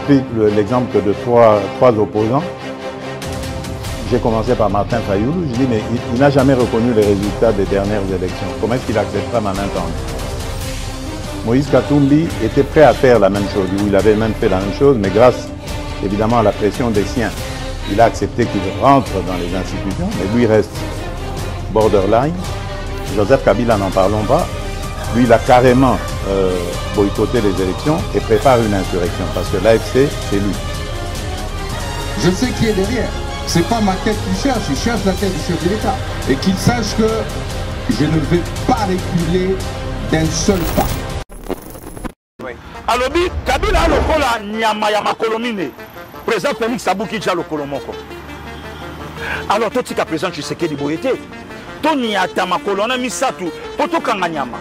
pris l'exemple de trois opposants. J'ai commencé par Martin Fayoulou. Je dis, mais il n'a jamais reconnu les résultats des dernières élections. Comment est-ce qu'il acceptera ma main tendue? Moïse Katumbi était prêt à faire la même chose. Il avait même fait la même chose, mais grâce évidemment à la pression des siens, il a accepté qu'il rentre dans les institutions, mais lui reste borderline. Joseph Kabila, n'en parlons pas. Lui, il a carrément boycotté les élections et prépare une insurrection parce que l'AFC, c'est lui. Je sais qui est derrière. C'est pas ma tête qu'il cherche, il cherche la tête du chef de l'État. Et qu'il sache que je ne vais pas reculer d'un seul pas. Alors, Kabila a le nyama ya makolomine. Président Félix Abouki a le kolomoko. Alors, tout ce que président Tshisekedi Boyete, Tony Atama kolona misatu, poto kanganyama.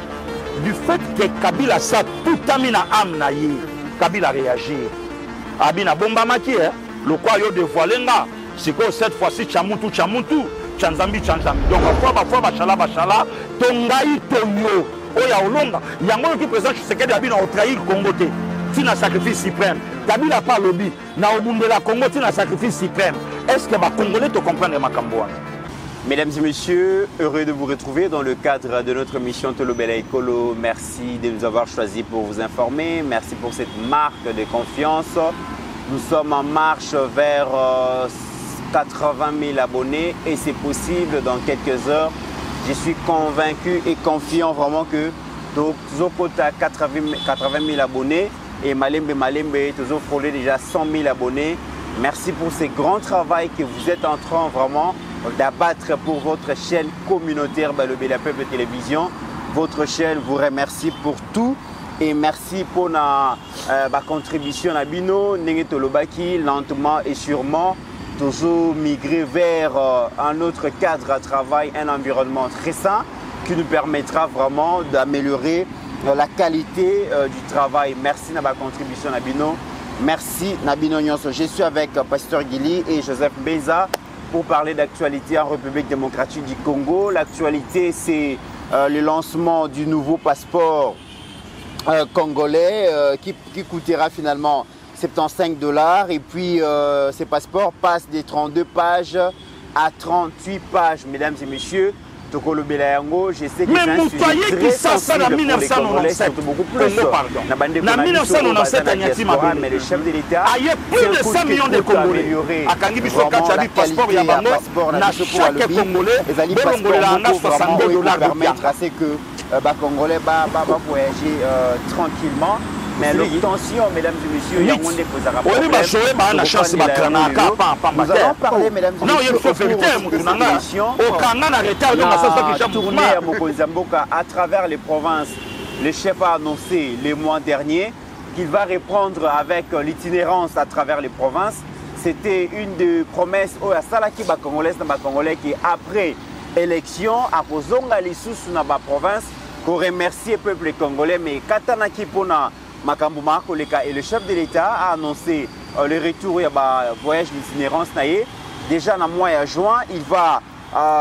Du fait que Kabila sa tout amina amna yi, Kabila réagit. Abina bomba maki, le quoi yo dévoilenga. C'est que cette fois-ci, Tchamutu, Tchanzambi. Donc, parfois, Bachala, Tongaï, Tonyo, Oya Olonga. Il y a un qui présente Tshisekedi Abina au trahi le Congo. Tina sacrifice suprême. Kabila pas lobby. Na Obundela Congo, Tina sacrifice suprême. Est-ce que les Congolais te comprennent Makamboa? Mesdames et messieurs, heureux de vous retrouver dans le cadre de notre mission Tolobela Ekolo. Merci de nous avoir choisis pour vous informer. Merci pour cette marque de confiance. Nous sommes en marche vers 80 000 abonnés et c'est possible dans quelques heures. Je suis convaincu et confiant vraiment que Zokota 80 000 abonnés et Malembe toujours frôlé déjà 100 000 abonnés. Merci pour ce grand travail que vous êtes en train vraiment d'abattre pour votre chaîne communautaire Balobela Peuple Télévision. Votre chaîne vous remercie pour tout et merci pour la contribution à Bino, Nengetolobaki, lentement et sûrement. Toujours migrer vers un autre cadre à travail, un environnement très sain qui nous permettra vraiment d'améliorer la qualité du travail. Merci de ma contribution Nabino. Merci Nabino Nyonso. Je suis avec Pasteur Guili et Joseph Beza pour parler d'actualité en République démocratique du Congo. L'actualité, c'est le lancement du nouveau passeport congolais qui coûtera finalement 75 $, et puis ces passeports passent des 32 pages à 38 pages, mesdames et messieurs. Tokolo Belayango, je sais que c'est un sujet très sensible pour les Congolais, surtout beaucoup plus. En 1997, mais le chef de l'État, il y a plus de 5 millions de Congolais. À Kangibiso Kachali, passeport, il y a pas chaque Congolais, les Congolais ont 62 $ permettre à ce que les Congolais voyager tranquillement. Mais l'obtention, mesdames et messieurs, il y a un monde qui posera problème. Nous allons parler, mesdames et messieurs, au cours de cette émission, tournée à Mokonzamboka à travers les provinces. Le chef a annoncé les mois derniers qu'il va reprendre avec l'itinérance à travers les provinces. C'était une des promesses à Salaki Congolais qui après élection, à Kozonga Lissous dans la province, pour remercier le peuple congolais, mais Katanaki Pona. Makambuma Koleka et le chef de l'État a annoncé le retour à voyage d'itinérance. Déjà dans le mois de juin, il va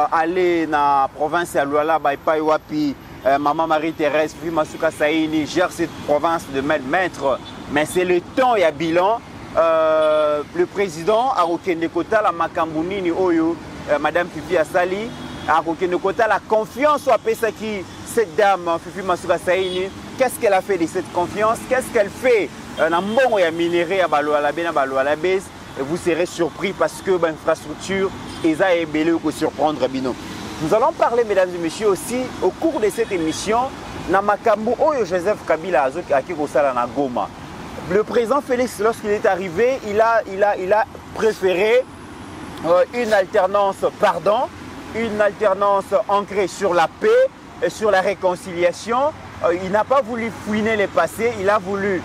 aller dans la province de Luala, Wapi, Maman Marie-Thérèse, Masuka Saini, gère cette province de maître. Mais c'est le temps et à bilan. Le président a Rokende Kota, la Makambunini Oyo, Madame Fifi Assali, a Rokende Kota, la confiance à Pesaki, cette dame, Fifi Masuka Saini. Qu'est-ce qu'elle a fait de cette confiance? Qu'est-ce qu'elle fait dans le monde de minerai à Baloalabé? Et vous serez surpris parce que l'infrastructure est ébélée pour surprendre Bino. Nous allons parler, mesdames et messieurs, aussi au cours de cette émission, Namakambu Oyo Joseph Kabila na Goma. Le président Félix, lorsqu'il est arrivé, il a préféré une alternance, une alternance ancrée sur la paix et sur la réconciliation. Il n'a pas voulu fouiner les passés, il a voulu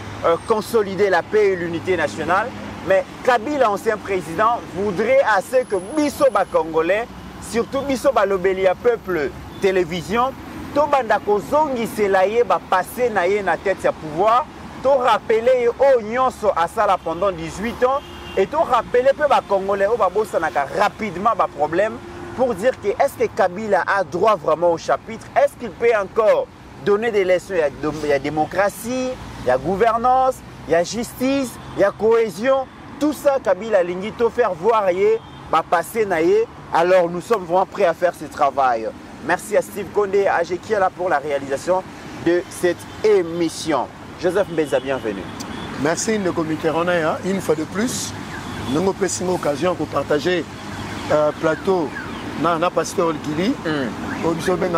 consolider la paix et l'unité nationale. Mais Kabila, ancien président, voudrait assez que Bisoba Congolais, surtout Bisoba Lobelia Peuple Télévision, Tobanda Kozongi Selaye va passer na tête de pouvoir, to rappeler au Nyonso à ça pendant 18 ans, et to rappeler peu ba Congolais au Babosanaka rapidement ba problème pour dire que est-ce que Kabila a droit vraiment au chapitre, est-ce qu'il peut encore donner des leçons? Il y a démocratie, il y a gouvernance, il y a justice, il y a cohésion. Tout ça, Kabila Lingito, faire voir yé, passer naïe. Alors nous sommes vraiment prêts à faire ce travail. Merci à Steve Condé, à Jekiela pour la réalisation de cette émission. Joseph Mbeza, bienvenue. Merci de comité Ronaya. Une fois de plus, nous avons une occasion pour partager plateau dans la pasteur Gili, au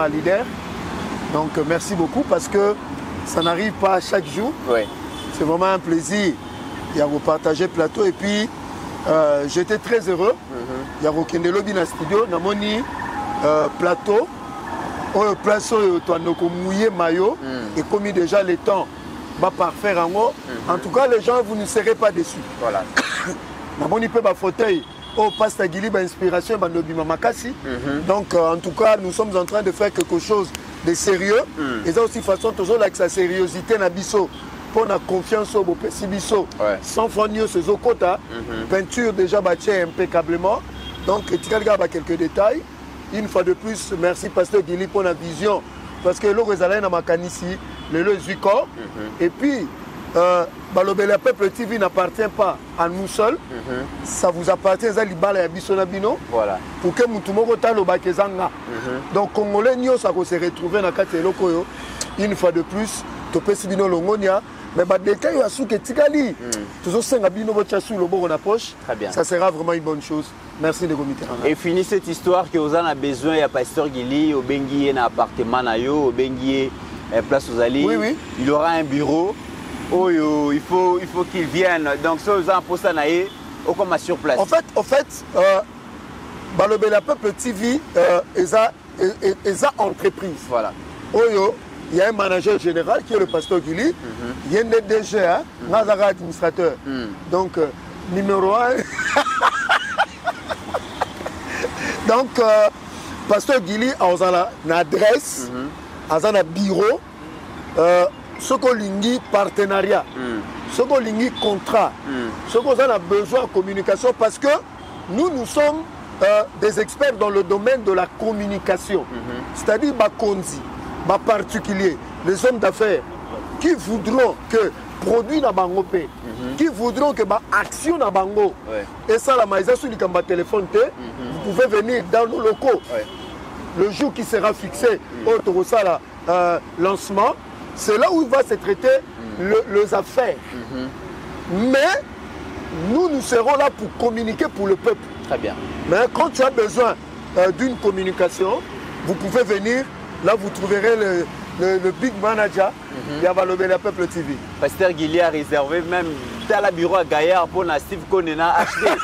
leader. Donc merci beaucoup parce que ça n'arrive pas chaque jour. Oui. C'est vraiment un plaisir de vous partager le plateau. Et puis, j'étais très heureux. Il y a Rokende Lobby dans le studio. Nous avons plateau. Au place où tu as mouillé maillot. Et comme déjà le temps va parfaire en haut. En tout cas, les gens, vous ne serez pas déçus. Voilà. Nous avons un fauteuil. Au Pasteur Gili, inspiration, donc en tout cas, nous sommes en train de faire quelque chose de sérieux. Et ça aussi, façon, toujours avec sa sérieuxité, pour la confiance au Pessibiso, sans fonio, ce Zokota, peinture déjà bâtie impeccablement. Donc, tu regardes quelques détails. Une fois de plus, merci Pasteur Gili pour la vision. Parce que l'eau résalène à Makanisi, le lieu Zuko. Et puis, Balobele Peuple TV n'appartient pas à nous seuls. Ça vous appartient à Libala et Bisonabino. Voilà. Pour que Moutoumoko Talo Bakezanga. Donc, Congolais, nous allons se retrouver dans le cadre de l'Okoyo. Une fois de plus, Topé Sibino Longonia. Mais dès qu'il y a ce que Tigali, toujours 5 abino sur le bord de la poche. Très bien. Ça sera vraiment une bonne chose. Merci de comité. Et fini cette histoire que vous en avez besoin, il y a Pasteur Gili, au Benguié, dans l'appartement, au Benguié, place aux Alliés. Oui, oui. Il aura un bureau. Oh, il faut qu'il vienne. Donc, ça, vous en posez à Naïe, au comme sur place. En fait, Balobela Peuple TV, ils ont entreprise. Voilà. Oh, il y a un manager général qui est le Pasteur Gili. Il y a un DG, un administrateur. Donc, numéro 1. Donc, Pasteur Gili a une adresse, a un bureau, ce qu'on lingi partenariat, ce qu'on lingi contrat, ce qu'on a besoin de communication parce que nous sommes des experts dans le domaine de la communication. C'est-à-dire, Bakonzi. Particulier, les hommes d'affaires qui voudront que produit na bango pe, qui voudront que action na bango. Et ça la maïsa sur le téléphone vous pouvez venir dans nos locaux. Le jour qui sera fixé au ça lancement, c'est là où il va se traiter les affaires. Mais nous serons là pour communiquer pour le peuple. Très bien. Mais quand tu as besoin d'une communication, vous pouvez venir. Là, vous trouverez le big manager qui a valoré la Peuple TV. Pasteur Gili a réservé même dans le bureau à Gaillard pour la Steve Konena acheter.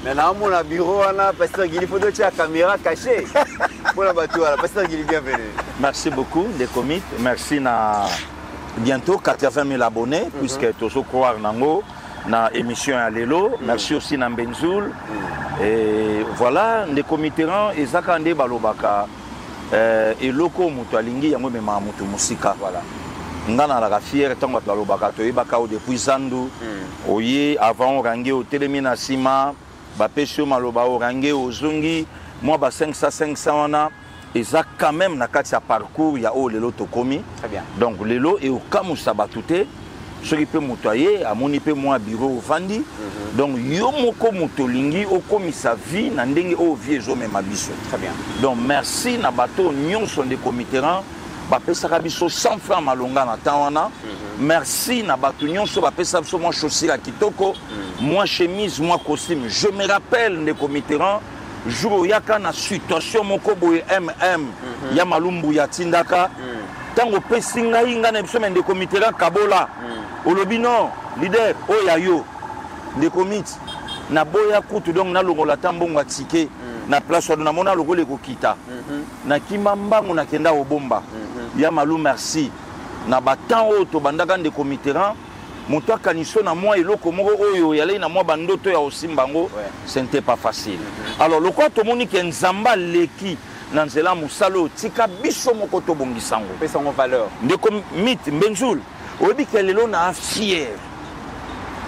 Maintenant, mon bureau, Pasteur Gili, il faut que tu aies la caméra cachée. Pour la bateau, Pasteur Gili, bienvenue. Merci beaucoup, les comites. Merci na bientôt 80 000 abonnés, puisque tu as croire dans l'émission à Lelo. Merci aussi à Benzoul. Et voilà, les comités, et Zakande Balobaka. Et loko mutu alingi yango mema mutu musika voilà ngana la fière tant que lo bakato e bakao depuis Zandu oye avant range au telemina sima ba pesho maloba o range au zungi moi ba 500 wana et ça quand même na kati ya parcours ya o lelo tokomi très bien donc lelo et au kamusa batute ce qui peut mutoyer à moni pe moi bureau vandi donc yo moko mutolingi o komi sa vie na ndenge o vie zo mema biso très bien donc merci na bato nyonso de comiteran ba pesa biso 100 francs malonga na tawana merci na bato nyonso ba pesa biso moi chaussure kitoko moi chemise moi costume je me rappelle de comiteran jour yaka na situation moko boye ya malumbu ya tindaka tango pesinga inga na biso de comiteran kabola olobino leader oyayo de comité na boya kutu donc na longola tambongo atike na place na mona logole kokita na kimambango na kenda obomba ya malu merci na batan oto bandaka de comité ran moto akaniso na moi eloko moko oyo yale na moi bandoto ya osimbango ce n'était pas facile alors le quoi to moni ke nzamba leki na nzela musalo tika biso moko to bongisango pesa ngo valeur de comité Benzoul oyebi ke lelo na fier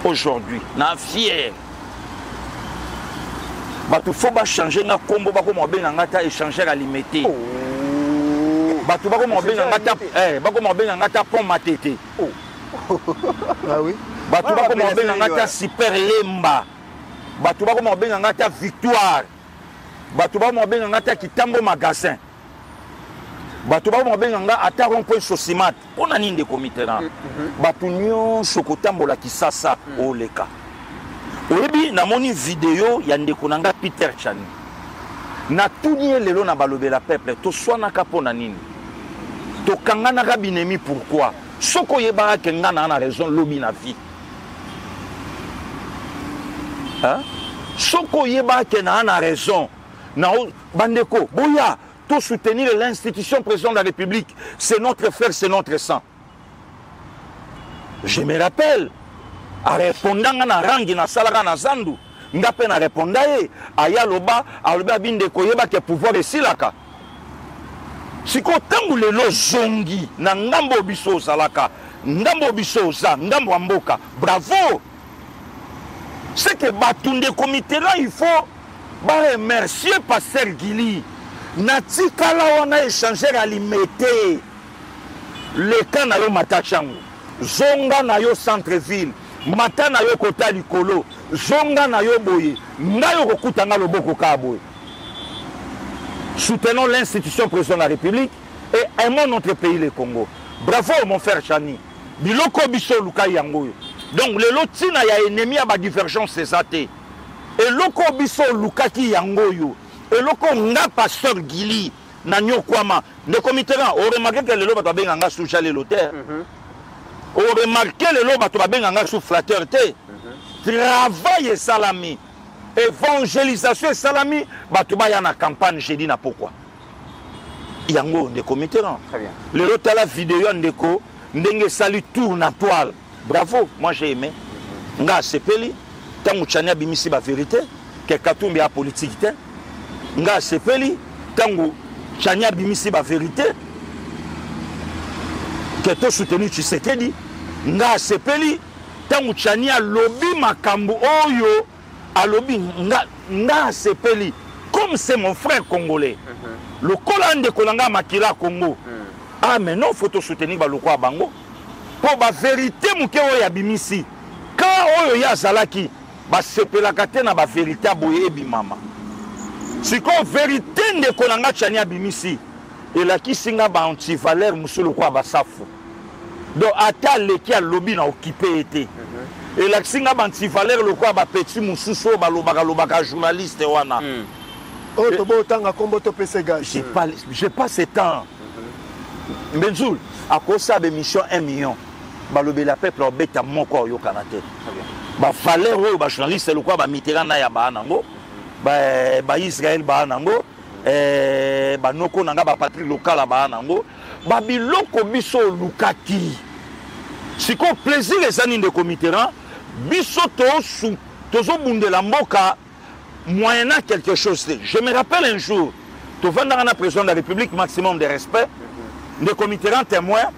aujourd'hui na fier bato faut ba changer na kombo ba ko mo benga ngata échanger à limité bato ba ko mo benga ngata ba ko mo benga ngata pont matete ah oui bato bakoma babenganga ta super lemba bato bakoma babenganga ta victoire bato bakoma babenganga ta kitambo magasin bato bakoma babenganga ata rond-point Sosimat mpona nini ndeko Mitterrand bato nyonso kotambola kisasa oleka oyebi namoni video ya ndeko na nga Peter Chani natuni ye lelo na balobela peuple toswanaka mpona nini tokanganaka binemi pourquoi soko oyebaka ke nga na raison lobi na vie soko oyebaka ke na raison na bandeko boya to soutenir l'institution président de la République c'est notre frère c'est notre sang je me rappelle a répondanga na rangi na salaka na zandu nga pe na réponda ye aya loba aloba bindeko yeba ke pouvoir esilaka siko tangu lelo zongi na ngambo biso ozalaka ngambo biso oza ngambo ya mboka bravo c'est que batunde comité là il faut ba remercier pasteur Gili na tikala wana échanger alimete le cas na yo matachango zonga na yo centre ville mata na yo kota likolo zonga na yo boye ngayo kokutanga loboko ka boye soutenons l'institution président de la République et aimons notre pays le Congo bravo mon frère Chani biloko biso luka yango donc le lotina ya ennemi ya ba divergence cesate et loko biso luka ki yango yo et loko nga pasteur Gili na nyokwama ndeko Mitterrand o remarqué que le loba to benga nga social et l'auteur on remarqué le loba to benga sous flatteur te travail et salami évangélisation et salami bato baya na campagne j'ai dit na pourquoi yango ndeko Mitterrand très bien le lota la vidéo ndeko ndenge sali tour na toile bravo moi j'ai aimé nga sepeli tangu chania bimisi ba vérité que Katumbi a politique te nga sepeli tangu chania bimisi ba vérité que to soutenu Tshisekedi nga sepeli tangu chania lobby makambu oyo alobi nga sepeli comme c'est mon frère congolais le kolande kolanga makila Congo ah mais non faut soutenir ba lokwa bango pour ba vérité muke oyo ya bimisi quand oyo ya zalaki ba sepelaka te na ba vérité boye ebimama siko vérité nde kolanga chania bimisi elaki singa ba anti valeur musulu kwa basafu donc ata leki a lobby na occupé été et la singa ba anti valeur le kwa ba petit mususu ba lobaka journaliste wana oh to bo tanga kombo to pese gage j'ai pas ce temps Benzoul à cause de mission 1 million ba lobela peuple obeta moko yo kanate ba valeur o ba journaliste le kwa ba Mitterrand na ya ba nango ba Israël ba nango ba noko nanga ba patrie locale ba nango ba biloko biso lukaki siko plaisir les années de Mitterrand biso tozo bundela mboka moyennant quelque chose je me rappelle un jour to vanda na président de la République maximum de respect de Mitterrand témoin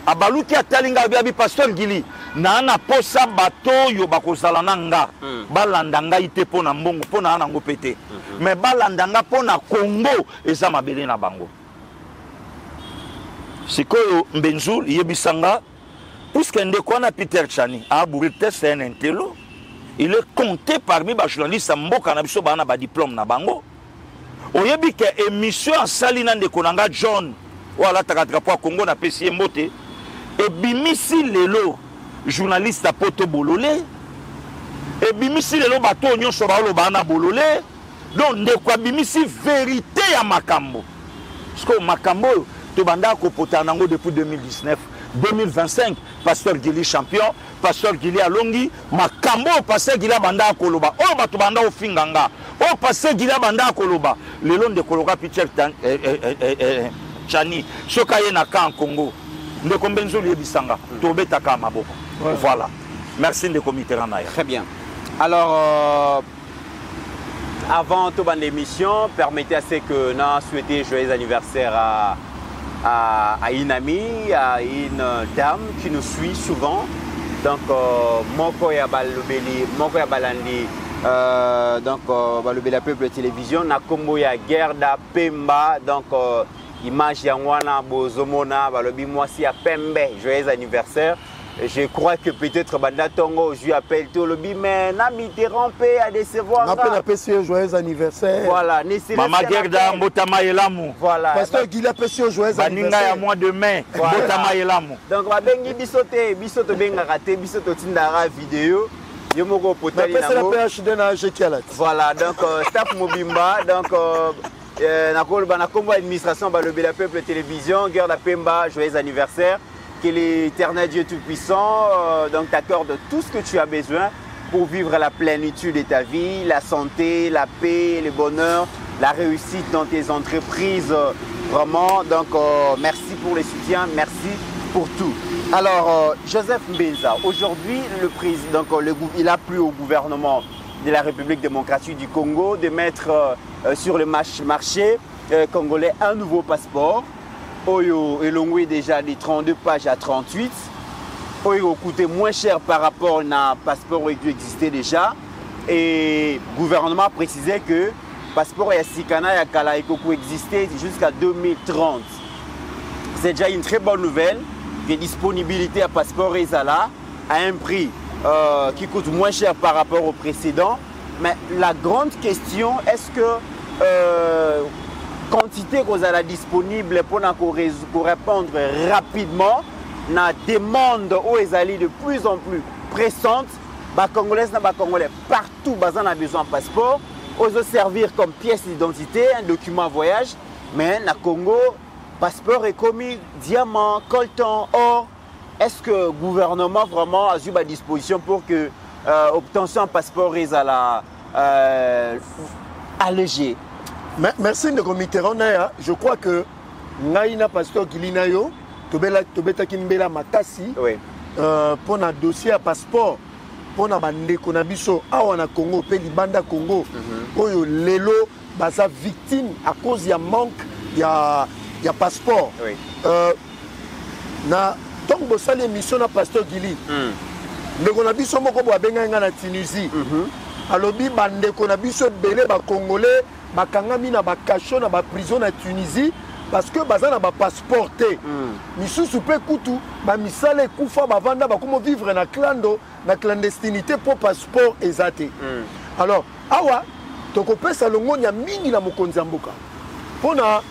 abaluki atalinga bi pasteur Gili na na posa bato yo bakozala nanga balanda ngai te pona mbongo pona anango pété mais balanda nga pona Congo eza mabele na bango sikoyo Mbenzul yebisanga puisque ndeko na Peter Chani a bourrité c'est un intello il est compté parmi les journalistes mboka na biso bana ba diplôme na bango oyebi ke émission en salina ndeko nanga John wala takatra po Congo na pesi mbote et bimisi lelo journaliste à poto bololé et bimisi lelo bato nyonso ba lo bana bololé donc ndeko bimisi vérité ya makambo parce que makambo to banda ko pota nango depuis 2019 2025 pasteur Gili champion pasteur Gili alongi makambo pasteur Gili banda koloba o bato banda ofinganga o pasteur Gili banda koloba lelo ndeko loka Peter Chani sokaye na kan Congo ndeko Mbenzuli ebisanga tobeta ka maboko voilà merci ndeko Mitterrand na très bien alors avant toute l'émission permettez à ce que nous souhaiter joyeux anniversaire à une amie, à une dame qui nous suit souvent. Donc, Moko ya Balobeli, Moko ya Balandi, donc Balobeli Peuple Télévision, Nakombo ya Gerda Pemba, donc image ya Wana Bozomona, Balobi Mwasi ya Pembe, joyeux anniversaire. je crois que peut-être Banda Tongo, je lui appelle tout le bi, mais Nami t'es rampé à décevoir. Un joyeux anniversaire. Voilà, Maman Gerda, Motama Elamu. Voilà. Pasteur Guilla Pessio, joyeux anniversaire. Baninga à mois de mai, Motama Elamu. Donc, on va bien bisote bien raté, bisote tindara vidéo. Yomoko potali na go. Voilà, donc staff Mobimba, donc na combo administration balobi la peuple télévision, Gerda Pemba, joyeux anniversaire. Que l'Éternel Dieu Tout-Puissant donc t'accorde tout ce que tu as besoin pour vivre la plénitude de ta vie, la santé, la paix, le bonheur, la réussite dans tes entreprises. Vraiment, donc merci pour le soutien, merci pour tout. Alors, Joseph Mbenza, aujourd'hui, le président, il a plu au gouvernement de la République démocratique du Congo de mettre sur le marché congolais un nouveau passeport. Oyo elongwe déjà des 32 pages à 38. Oyo coûtait moins cher par rapport à un passeport qui existait déjà. Et le gouvernement a précisé que le passeport Yasikana et Kala existait jusqu'à 2030. C'est déjà une très bonne nouvelle. Que disponibilité à passeport Ezala à un prix qui coûte moins cher par rapport au précédent. Mais la grande question, est-ce que quantité qu'on a disponible pour répondre rapidement à la demande aux Ezali de plus en plus pressante, les Congolais partout ont besoin de passeport, ils servir comme pièce d'identité, un document voyage, mais dans le Congo, passeport est commis, diamant, coltan, or. Est-ce que le gouvernement vraiment a eu à disposition pour que l'obtention d'un passeport est allégée? Merci de Mitterrand. Je crois que Naïna Pasteur Gilinayo, Tobeta Kimbela Matasi, pour un dossier à passeport, pour un bande Konabiso, Awana Congo, Pays Banda Congo, pour Lelo, basa victime à cause du manque, il y a passeport. Donc, vous savez l'émission à Pasteur Gili. Mais on a vu son mot comme en Tunisie. Alors, bande Konabiso, Belé, Congolais. Bakangami na bakasho na ba prison na Tunisie parce que baza na ba passeporté misusu pe kutu ba misale kufa ba vanda ba comment vivre na clando na clandestinité pour passeport ezate. Alors awa tokopesa longo nya mingi na mokonzi mboka pona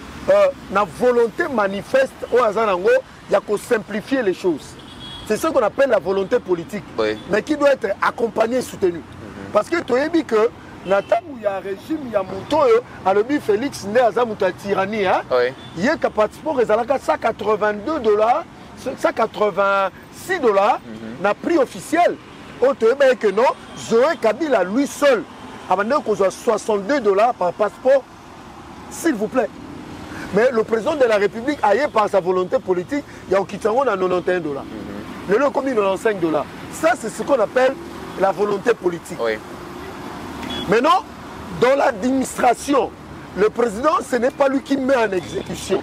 na volonté manifeste o azanango ya ko simplifier les choses. C'est ce qu'on appelle la volonté politique, mais qui doit être accompagnée et soutenue. Parce que tu as dit que il y a un régime, il y a un alobi Félix né à Zamouta tyrannie, il y a un passeport $182, $186 na prix officiel. On te dit que non, Zoé Kabila lui seul a vendu $62 par passeport, s'il vous plaît. Mais le président de la République a eu par sa volonté politique, il y a un Kitango à $91. Le lot comme $95. Ça, c'est ce qu'on appelle la volonté politique. Maintenant, dans l'administration, le président, ce n'est pas lui qui met en exécution.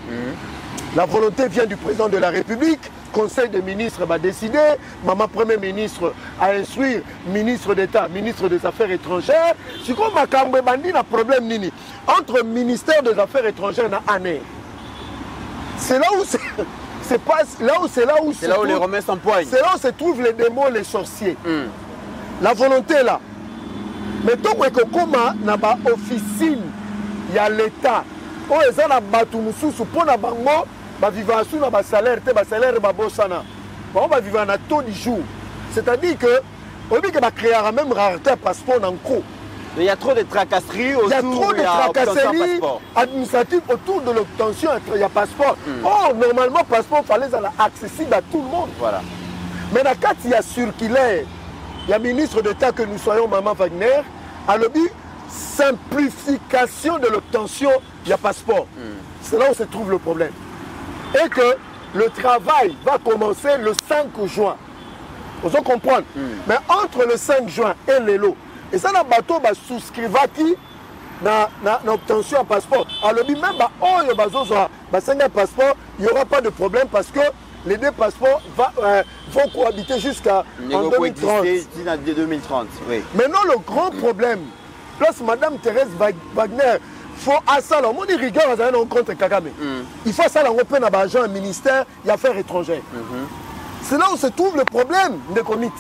La volonté vient du président de la République, Conseil des ministres va décider, Maman Premier ministre a instruire, ministre d'État, ministre des Affaires étrangères. C'est comme Makambe Bandi n'a problème nini. Entre le ministère des Affaires étrangères et l'année. C'est là où c'est là où les remèdes s'empoignent. C'est là où se trouvent les démons, les sorciers. La volonté est là. Mais tant que Koma n'a pas officine, il y a l'État. Oh, ils ont un bateau moussou pour la bango, bah vivre sous la salaire, te salaire ba bossana. On va vivre un taux du jour. C'est-à-dire que on dit que va créer même rareté passeport en cours. Il y a trop de tracasseries autour. Il y a trop de tracasseries administratives autour de l'obtention du passeport. Oh, normalement, le passeport fallait être accessible à tout le monde. Voilà. Mais quand il y a circulaire, il y a ministre d'État que nous soyons, Maman Wagner, a le but simplification de l'obtention du passeport. C'est là où se trouve le problème. Et que le travail va commencer le 5 juin. Vous comprenez? Mais entre le 5 juin et les lots, et ça, le bateau va souscrire qui dans l'obtention du passeport. Alors, même un passeport, il n'y aura pas de problème parce que les deux passeports vont cohabiter jusqu'à 2030. Oui. Maintenant, le grand problème, place Madame Thérèse Wagner, il faut à ça, on dit rigueur contre Kagame. Il faut ça, on peut dans l'agent ministère des Affaires étrangères. C'est là où se trouve le problème de commit.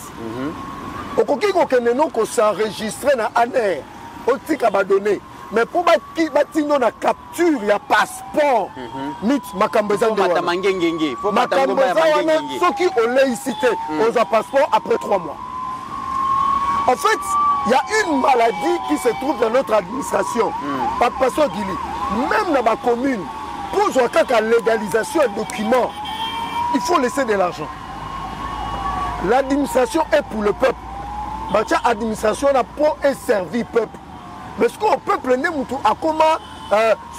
Au coquille qu'on s'enregistrer dans ANER, au tic à donner. Mais pour battre la capture, il y a passeport. Mit Makambeza de Wana. Makambeza Wana, ceux qui ont laïcité, ont un passeport après 3 mois. En fait, il y a une maladie qui se trouve dans notre administration. Papa Guili, même dans ma commune, pour la légalisation des documents, il faut laisser de l'argent. L'administration est pour le peuple. L'administration n'a pas servi peuple. Mais ce qu'on peut prendre à comment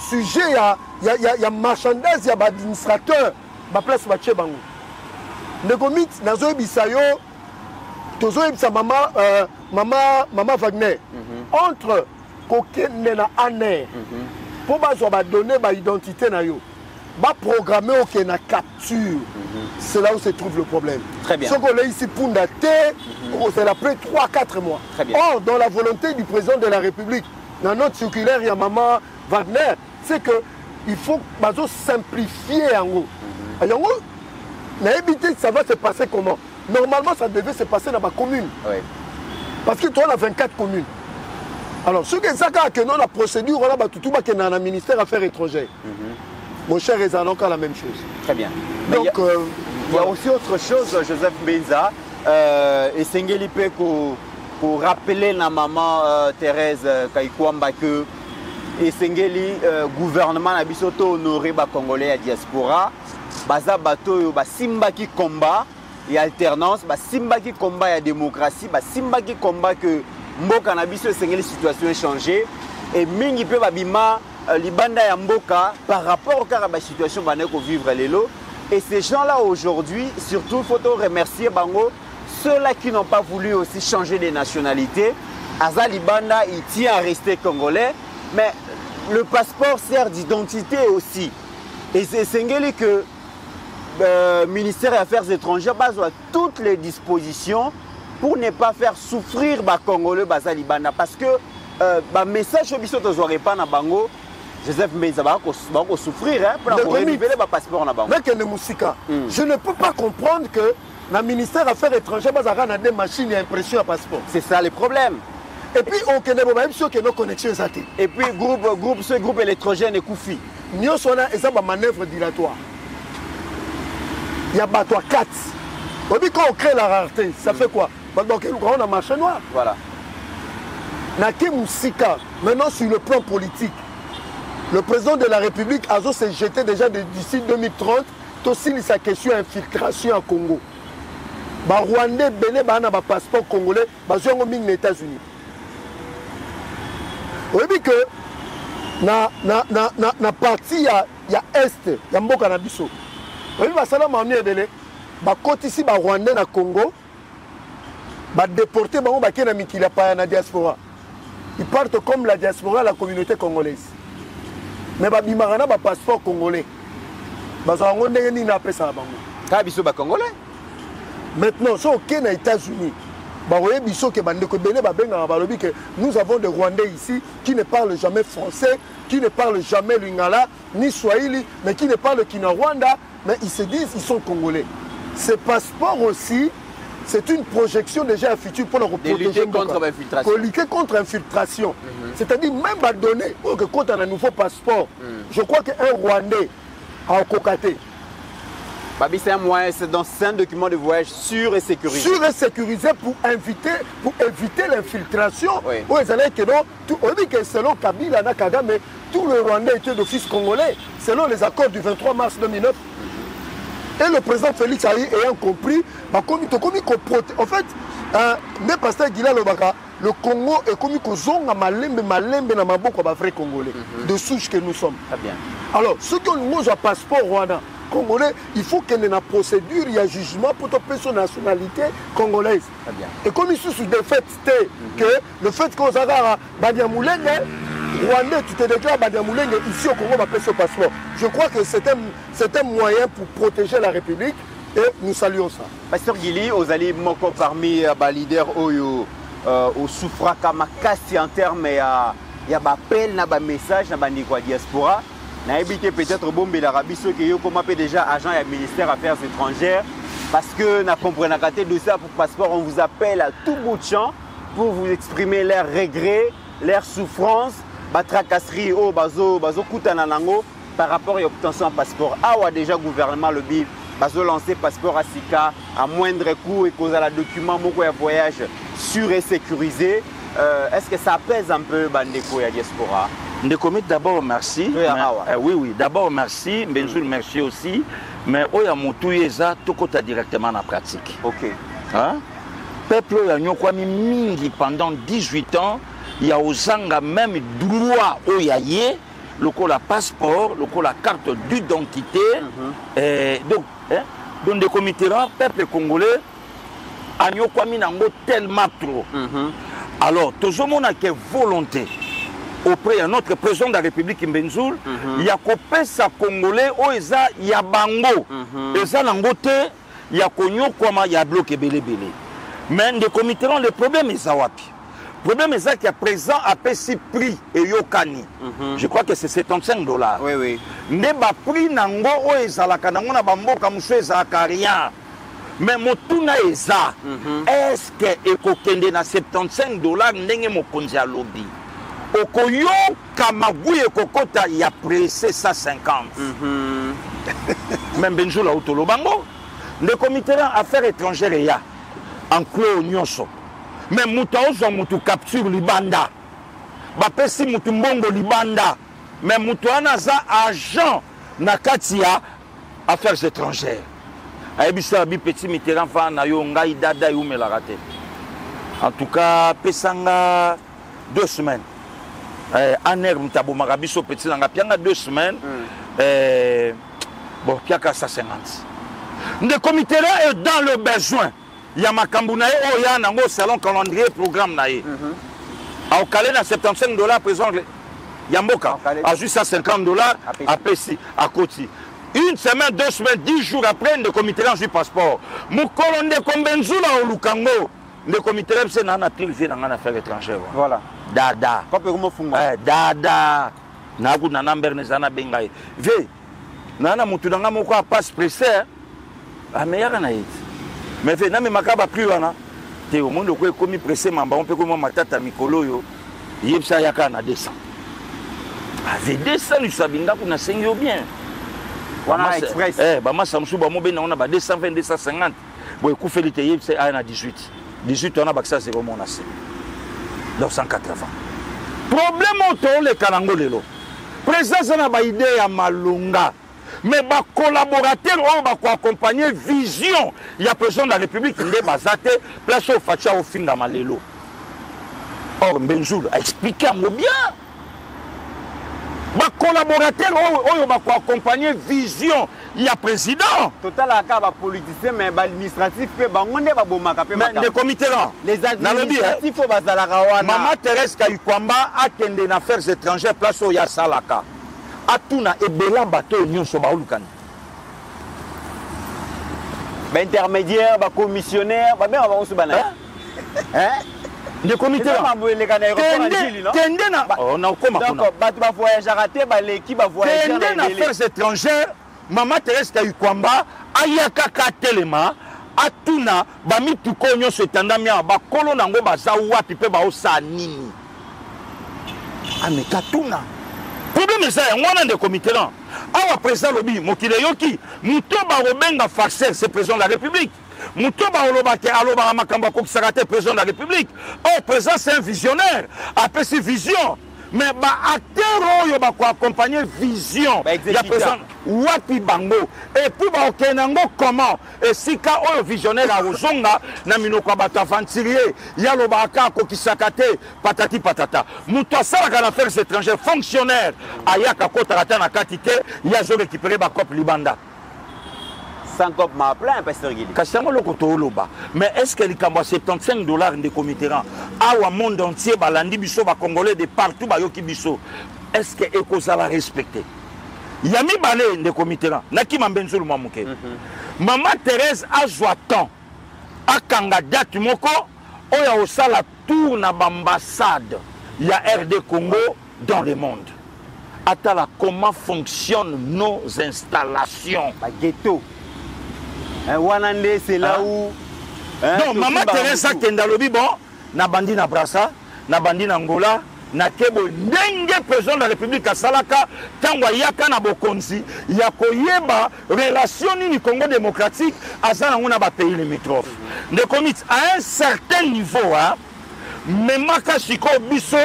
sujet, il y a marchandise, il y a administrateur, ma place va chez Bango. Negomit, Nazo Bisayo, Tozo Ebisa Maman Wagner, entre Kokene Aner, pour donner ma identité na yo, va programmer na capture. C'est là où se trouve le problème. Très bien. Ce qu'on a ici pour dater, c'est après 3-4 mois. Or, dans la volonté du président de la République, dans notre circulaire, il y a Maman Wagner, c'est qu'il faut simplifier en gros. Ça va se passer comment? Normalement, ça devait se passer dans ma commune. Oui. Parce que toi, on a 24 communes. Alors, ce qui est ça, que nous, la procédure, on a tout dans le ministère des Affaires étrangères. Mon cher Rezan, encore la même chose. Très bien. Donc, il y a aussi autre chose, Joseph Benza, et Sengeli peut pour rappeler la maman Thérèse Kaikwamba que et Sengeli gouvernement a bisoto honoré ba Congolais à diaspora, baza bato ba simba qui combat et alternance, ba simba qui combat et démocratie, ba simba qui combat que mboka na biso Sengeli situation est changée et mingi peut babima libanda ya mboka par rapport à la situation qu'on vivre l'élo. Et ces gens-là aujourd'hui, surtout, il faut remercier Bango, ceux-là qui n'ont pas voulu aussi changer de nationalité. Aza Libanda, il tient à rester congolais, mais le passeport sert d'identité aussi. Et c'est Sengeli que le ministère des Affaires étrangères base toutes les dispositions pour ne pas faire souffrir les Congolais Baza Libanda. Parce que le message que vous n'aurez pas dans Bango, Joseph Mbeza va souffrir pour révéler le passeport. Je ne peux pas comprendre que le ministère des Affaires étrangères a des machines et impression à passeport. C'est ça le problème. Et puis on connaît même sûr que nos connexions sont. Et puis ce groupe électrogène est Koufi. Nous sommes là et ça va manœuvre dilatoire. Il y a 4. Quand on crée la rareté, ça fait quoi? Donc on a marché noir. Voilà. Maintenant sur le plan politique. Le président de la République a s'est jeté déjà d'ici 2030 aussi sa question d'infiltration au Congo. Les Rwandais, Bénin, ont un passeport congolais, ils ont mis aux États-Unis. Vous voyez que dans la partie, il y a Est, il y a Mboka Nabiso. Vous voyez que ça m'a amené ici, les Rwandais dans le Congo, ils déportés dans la diaspora. Ils partent comme la diaspora, la communauté congolaise. Mais les Bimarana ont un passeport congolais. Ils ont un passeport congolais. Maintenant, si on est aux États-Unis, nous avons des Rwandais ici qui ne parlent jamais français, qui ne parlent jamais lingala, ni swahili, mais qui ne parlent qu'en Rwanda, mais ils se disent qu'ils sont congolais. Ce passeport aussi, c'est une projection déjà à futur pour lutter contre l'infiltration. Pour lutter contre l'infiltration. C'est-à-dire même à donner, quand on a un nouveau passeport, je crois qu'un Rwandais a cocaté. C'est un moyen, c'est un document de voyage sûr et sécurisé. Sûr et sécurisé pour éviter l'infiltration. Oui. On dit que selon Kabila, mais tout le Rwandais était d'office congolais, selon les accords du 23 mars 2009. Et le président Félix ayant compris, en fait, mais pasteur Guila Lobaka, le Congo est comme un malembe dans ma boucle vrai congolais, de souche que nous sommes. Très bien. Alors, ceux qui ont un passeport rwandais, congolais, il faut qu'il y ait une procédure, il y a un jugement pour toute son nationalité congolaise. Très bien. Et comme il sous des faits, que le fait qu'on a Badiamoulenge, Rwandais, tu te déclares Badiamoulenge, ici au Congo, on va payer ce passeport. Je crois que c'est un moyen pour protéger la République et nous saluons ça. Pasteur Guili, vous allez parmi les leaders au souffra Kamakasi en termes, il y a un appel, un message, un diaspora. On a évité peut-être bomber l'Arabie, ceux qui ont déjà agent et ministère des Affaires étrangères. Parce que na comprenez qu'à de ça pour passeport, on vous appelle à tout bout de champ pour vous exprimer leurs regrets, leurs souffrances, la tracasserie au bazo kutana nango par rapport à l'obtention de passeport. Ah ouais, déjà gouvernement le bif bazo lancer passeport à Sika à moindre coût et cause à la document moko ya voyage sûr et sécurisé. Est-ce que ça pèse un peu bandeko ya diaspora? Ndeko, d'abord merci. Oui, oui, d'abord merci. Benjoul, merci aussi. Mais oya mutu yeza tokota directement en pratique. Ok. Hein? Peuple oya nyokwami mingi pendant 18 ans, il y a osanga même droit oya ye, lokola passeport, lokola carte d'identité. Donc des comités peuple congolais a nyokwami nango tellement trop. Alors, tout le monde a que volonté auprès de notre président de la République Mbenzoul, il y a coupé sa Congolais, il y a Bango, et ça, il y a Konyo, il y a bloqué belé. Mais des comités, le problème est ça. Le problème est ça qu'il y a présent à Pessi prix et Yokani. Je crois que c'est $75. Oui, oui. Ne ba prix nango o ezalaka nango na bamboka musu ezalaka rien. Mais motuna eza. Est-ce que ekokende na $75 ndenge mokonzi ya lobby? Okoyo kamagui ekokota ya pressé 150. Même Benjoula Outolo Bango. Le comité affaires étrangères ya enclos nyonso. Mais muta ozo mutu capture libanda. Ba pesi mutu mbongo libanda. Mais mutu anaza agent na katia affaires étrangères. Aibisa bi petit Mitterrand fa na yo ngai dada yumela raté. En tout cas, pesanga 2 semaines. Aner mtabo marabiso petit nanga pianga 2 semaines. Bon, piaka 150. Le comité là est dans le besoin. Il y a Makambounae, il y a un salon calendrier programme naïe. Au Calais, à $75 présent, Yamboka, à juste $50 à Pessi, à Koti. Une semaine, 2 semaines, 10 jours après, le comité là, du passeport. Mon colonne de Kombenzula au Lukango, le comité là, c'est un affaires étrangères. Voilà. Dada. Dada. Nagu nanamber nezana bengai. Ve. Nana mutudanga moko a passe pressé. Ah mais yaka na it. Mais ve na me makaba plus wana. Te au monde ko komi pressé mamba on peut ko matata mikolo yo. Yebsa yaka na 200. Avec 200 lui sabinga kuna sengyo bien. Wana express. Ba masamsu ba mobe na ona ba 220 250. Boy ku felite yebsa a na 18. 18 on a baksa 0 monase. 980. Problème auto le kanangolelo. Président na ba idée ya malunga. Mais les collaborateurs ont accompagné vision. Il y a président de la République qui est basé place au Fatia au fin de Malelo. Or, Benjoul a expliqué bien. Les collaborateurs ont accompagné vision. Il y a président. Total à cas politicien, mais administratif, les comités là. Les administratifs au Bazalarawana. Maman Thérèse Kayukwamba a tenu affaires étrangères place au Yasalaka. Atuna ebela bateau nyonso baolukani. Ba intermédiaire, ba commissionnaire, ba bien on va se bana. Hein? Le comité là. Tende na on a koma kuna. Donc ba voyage raté ba l'équipe ba voyage na affaires étrangères, Maman Thérèse Kayukwamba ayaka ka telema atuna ba mituko nyonso etandamia ba kolo nango baza wapi pe ba osa nini. Amekatuna. Problème c'est un des comités là. Alors président lobby, mokile yoki, muto ba robenga farceur, c'est président de la République. Muto ba olobake aloba makamba ko kisakate président de la République. Oh président c'est un visionnaire. Après c'est vision. Mais ba acteur yo ba ko accompagner vision. Il y a président Wapi Bango et puis ba okenango comment et sika o visionnaire a ozonga na minoko ba aventurier ya lobaka ko kisakate patati patata muto sala kana affaires étrangères fonctionnaire ayaka ko tarata na katite ya zo récupérer ba cop libanda sans cop ma plein pasteur Guili kasamo loko to loba mais est-ce que likambo $75 de comité rang awa monde entier balandi biso ba congolais de partout ba yoki biso est-ce que ekozala respecter Yami balé de comité là, naki Mbenzoul Mamuke. Maman Thérèse a temps a kanga date moko oya osala tour na l'ambassade. Il y a RD Congo dans le monde. Atala comment fonctionnent nos installations. Ba ghetto. Wanande, c'est là où... Donc, Maman Teresa Kendalobi, bon, na bandi na Brassa, na bandi na Angola, na Kebo, ndenge président de la République à Salaka, tangwa yaka na bokonzi, yako yeba, relation ni Congo démocratique, à Zananguna ba pays limitrophes. De commit à un certain niveau, hein, mais maka siko biso,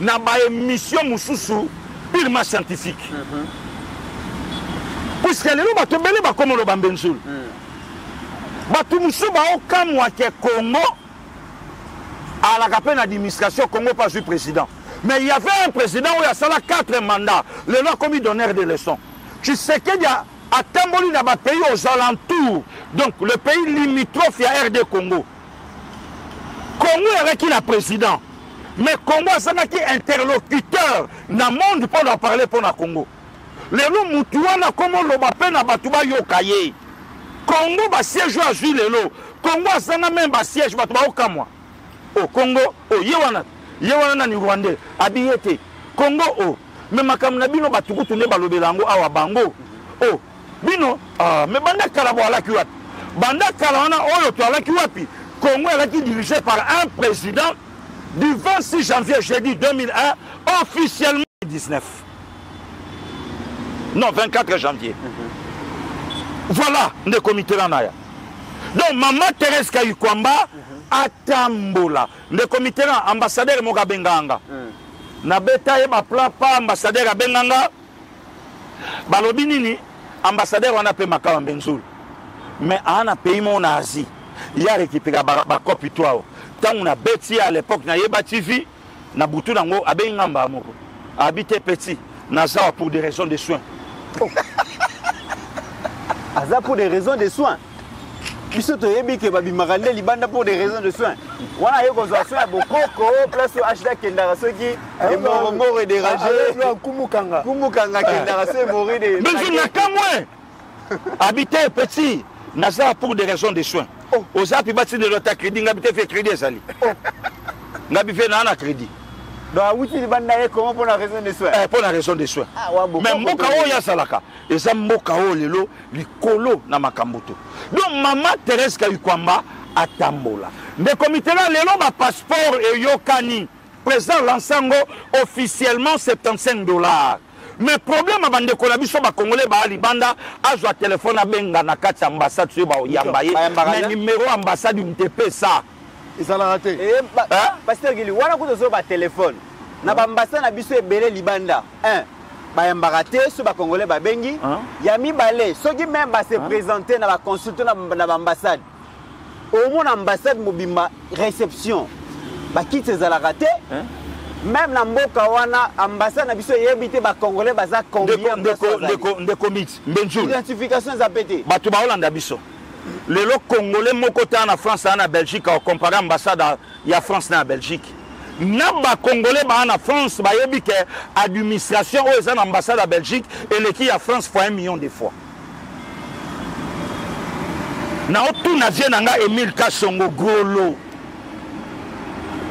na ba émission mususu, purement scientifique. Puisque les gens sont belés comme le Bambenzoul. Batu musu ba okamwa ke Congo à la capelle d'administration Congo pas eu président. Mais il y avait un président où il y a ça 4 mandats. Le nom comme il donnait des leçons. Tu sais qu'il y a à Tamboli dans le pays aux alentours. Donc le pays limitrophe il y a RD Congo. Congo avec qui la président. Mais Congo c'est qui interlocuteur dans le monde pour en parler pour le Congo. Les gens mutuana comme le bapé na batuba yokaye. Congo ba siège à Jules Lelo. Congo ça n'a même pas siège batuba okamwa. Au Congo, oh yewana ni Rwandais, abiyete. Congo oh, mais makam na bino batukutu ne balobelango awa bango. Oh, bino mais banda kala bo ala kiwapi. Banda kala wana oyo to ala kiwapi. Congo est dirigé par un président du 26 janvier jeudi 2001 officiellement 19. Non, 24 janvier. Voilà le comité là. Donc Maman Thérèse Kayukwamba atambola. Le comité là ambassadeur Moga Benganga. Na beta ba plan pas ambassadeur Benganga. Balobi nini ambassadeur wana pe makamba Benzoul. Mais ana pays mon Asie. Il y a récupéré ba copie toi. Tant on a bêti à l'époque na Yeba TV na butu nango abengamba moko. Habité petit na ça pour des raisons de soins. Aza pour des raisons de soins. Biso to yebi ke babi marande libanda pour des raisons de soins. Wana yeko zo soin bokoko place achida kendara soki et moro dérangé. Kumukanga kendara so mori de. Mais il n'a qu'à moins. Habiter petit na ça pour des raisons de soins. Aux api bati de l'autre crédit ngabité fait crédit sali. Ngabi fait na crédit. Donc, oui, comment pour la raison des soins? Pour la raison des soins. Mais Mboka ya salaka. Et ça Mboka lelo likolo na makambuto. Donc Maman Thérèse Kayukwamba atambola. Le comité là lelo ba passeport et yokani. Président Lansango officiellement $75. Mais problème à bande ko na biso ba congolais ba libanda azwa téléphone abenga na kati ambassade so ba yambaye. Mais numéro ambassade MTP ça. Ils ont raté. Pasteur Gili, wana kuto zo ba téléphone. Na ba ambassade na biso ebele libanda. Ba yambaraté so ba congolais ba bengi. Yami balé, soki même ba se présenter na ba consulter na ba ambassade. Au mon ambassade mobima réception. Ba quitte za raté. Même na mboka wana ambassade na biso yebité ba congolais baza combien de commit. Identification za pété. Ba to ba Hollande biso. Les Congolais côté en France et en Belgique comparé à l'ambassade il y a France et en Belgique. Naba Congolais en France ba yebi que administration aux ambassade en Belgique et l'équipe à France fois 1 million de fois. Na tout na vie nanga Emile Kasongo Golo.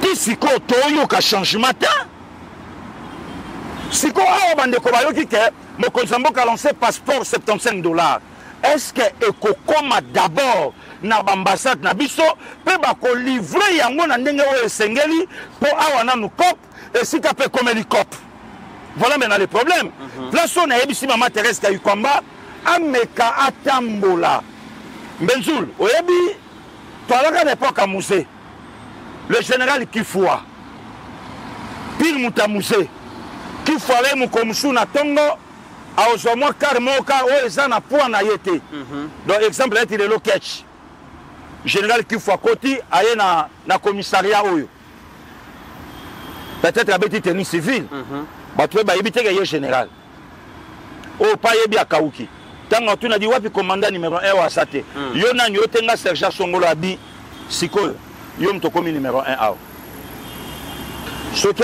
Tisiko toyo ka changement ta. Siko a bande ko ba yoki ke mo konzambo ka lancer passeport $75. Est-ce que ekokoma d'abord na ambassade na biso pe ba ko livrer yango na ndenge o esengeli po awa na nous cop et si ka pe comme hélicop. Voilà maintenant le problème. Place on a ebisi Maman Thérèse Kayukwamba ameka atambola. Benzoul, oyebi toalaka l'époque à Musée. Le général Kifwa. Pile Mutamuse. Kifwa le mukomsu na tongo a ozomo karmoka o ezana po na yete. Donc exemple est le catch. Général Kifwa Koti aye na commissariat oyo. Peut-être abeti tenue civile. Ba tu ba ebite que général. O pa yebi akauki. Tango tu na di wapi commandant numéro 1 wa sate. Yo na nyotenga sergent Songolo abi sikoyo. Yo mto komi numéro 1 ao. Ce qui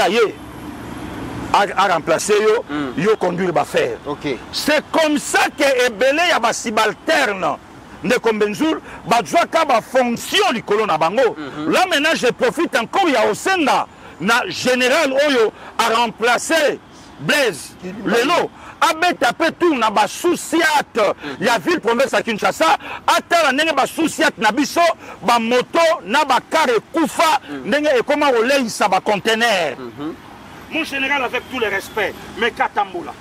a remplacé yo conduire ba faire. OK. C'est comme ça que ebele ya ba subalterne de Benzoul ba joaka ba fonction likolo na bango. Là maintenant je profite encore ya osenga na général oyo a remplacé Blaise Lelo abeta pe tout na ba souciate ya ville province à Kinshasa atala ndenge ba souciate na biso ba moto na ba car kufa ndenge e comment oleisa ba conteneur. Mon général, avec tout le respect, mais Katamboula.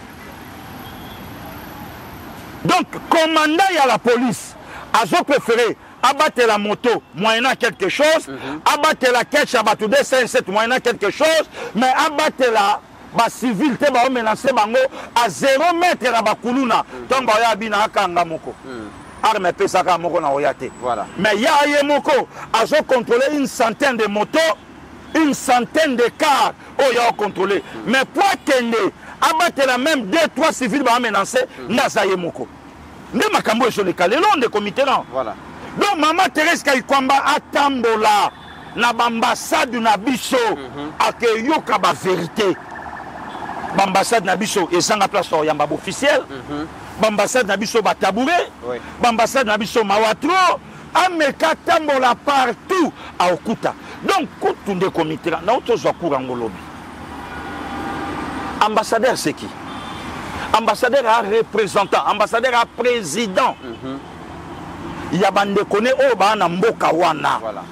Donc, commandant à la police, a préféré abattre la moto moyennant quelque chose, abattre la caisse à battre 207 moyennant quelque chose, mais abattre la civilité ba menacer bango à 0 mètre à bakuluna donc ba ya bina kanga moko arme pesa ka moko na oyate voilà mais ya yemoko a contrôler une centaine de motos, une centaine de cars oh ya contrôler mais pour tende abattre la même 2-3 civils ba menacer na za yemoko nde makambo eso le calé long de comité là voilà. Donc maman Thérèse Kaikwamba atambola na bambassade na biso akeyoka ba vérité. Bambassade na biso ezanga place yamba officiel. Bambassade na biso ba tabouret. Bambassade na biso mawatro ameka tambola partout à Okuta. Donc kutu nde comité na otozo kurango lobi. Ambassadeur c'est qui? Ambassadeur a représentant, ambassadeur a président. Il y a bande connaît au bana mboka wana. Voilà.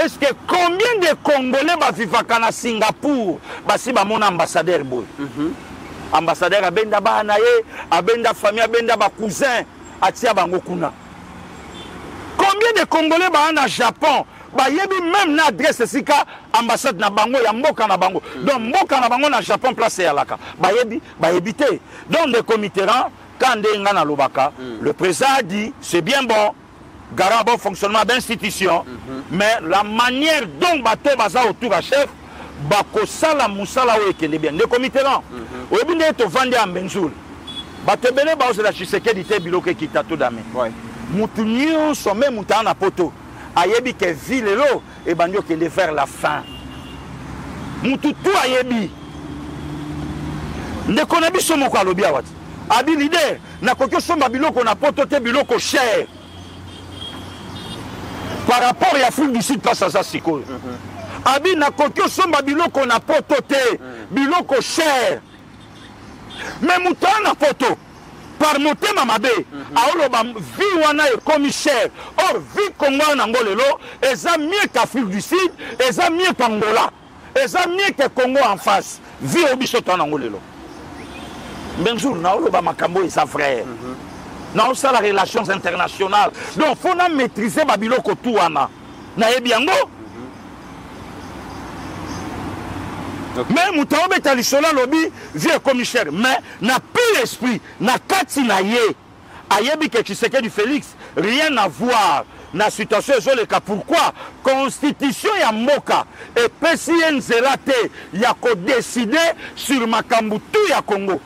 Est-ce que combien de Congolais va vivre à Singapour basi ba mon ambassadeur boy. Ambassadeur abenda bana ye, abenda famille, abenda ba cousin atia bango kuna. Combien de Congolais va na Japon ba yebi même na adresse sika ambassade na bango ya mboka na bango. Donc mboka na bango na Japon place ya laka. Ba yebi ba ebité. Donc le comité quand le président a dit c'est bien bon, garant bon fonctionnement d'institution, mais la manière dont bateau baza autour à chef, bako sala musala ou ekende bien. Le comité là, au début de vendre en benzoul, bateau bene ba la Tshisekedi te biloke kitato dame. Moutunio sommet moutan na poto, ayebi ke ville lo et bandio kende vers la fin. Moututu ayebi. Ne connaît pas son mot quoi lobi awati. Abi leader na kokyo somba biloko na poto te biloko cher par rapport à Afrique du Sud place à ça siko abi na kokyo somba biloko na poto te biloko cher mais mutana na poto par motema mabe aoloba vie wana e commissaire or vie Congo na ngolelo eza mieux qu'Afrique du Sud eza mieux qu'Angola eza mieux que Congo en face vie obiso to na ngolelo. Benjour, nous avons makambo et sa frère. Nous avons la relations internationales. Donc, il faut maîtriser Babylone Kotouana. Nous avons bien mais nous avons été à lobby, vieux commissaire. Mais n'a plus l'esprit, n'a kati na ye. Ayebi que tu sais que du Félix, rien à voir. Na situation le cas pourquoi constitution ya mboka et PCN zerate ya ko décider sur makambu tout ya Congo.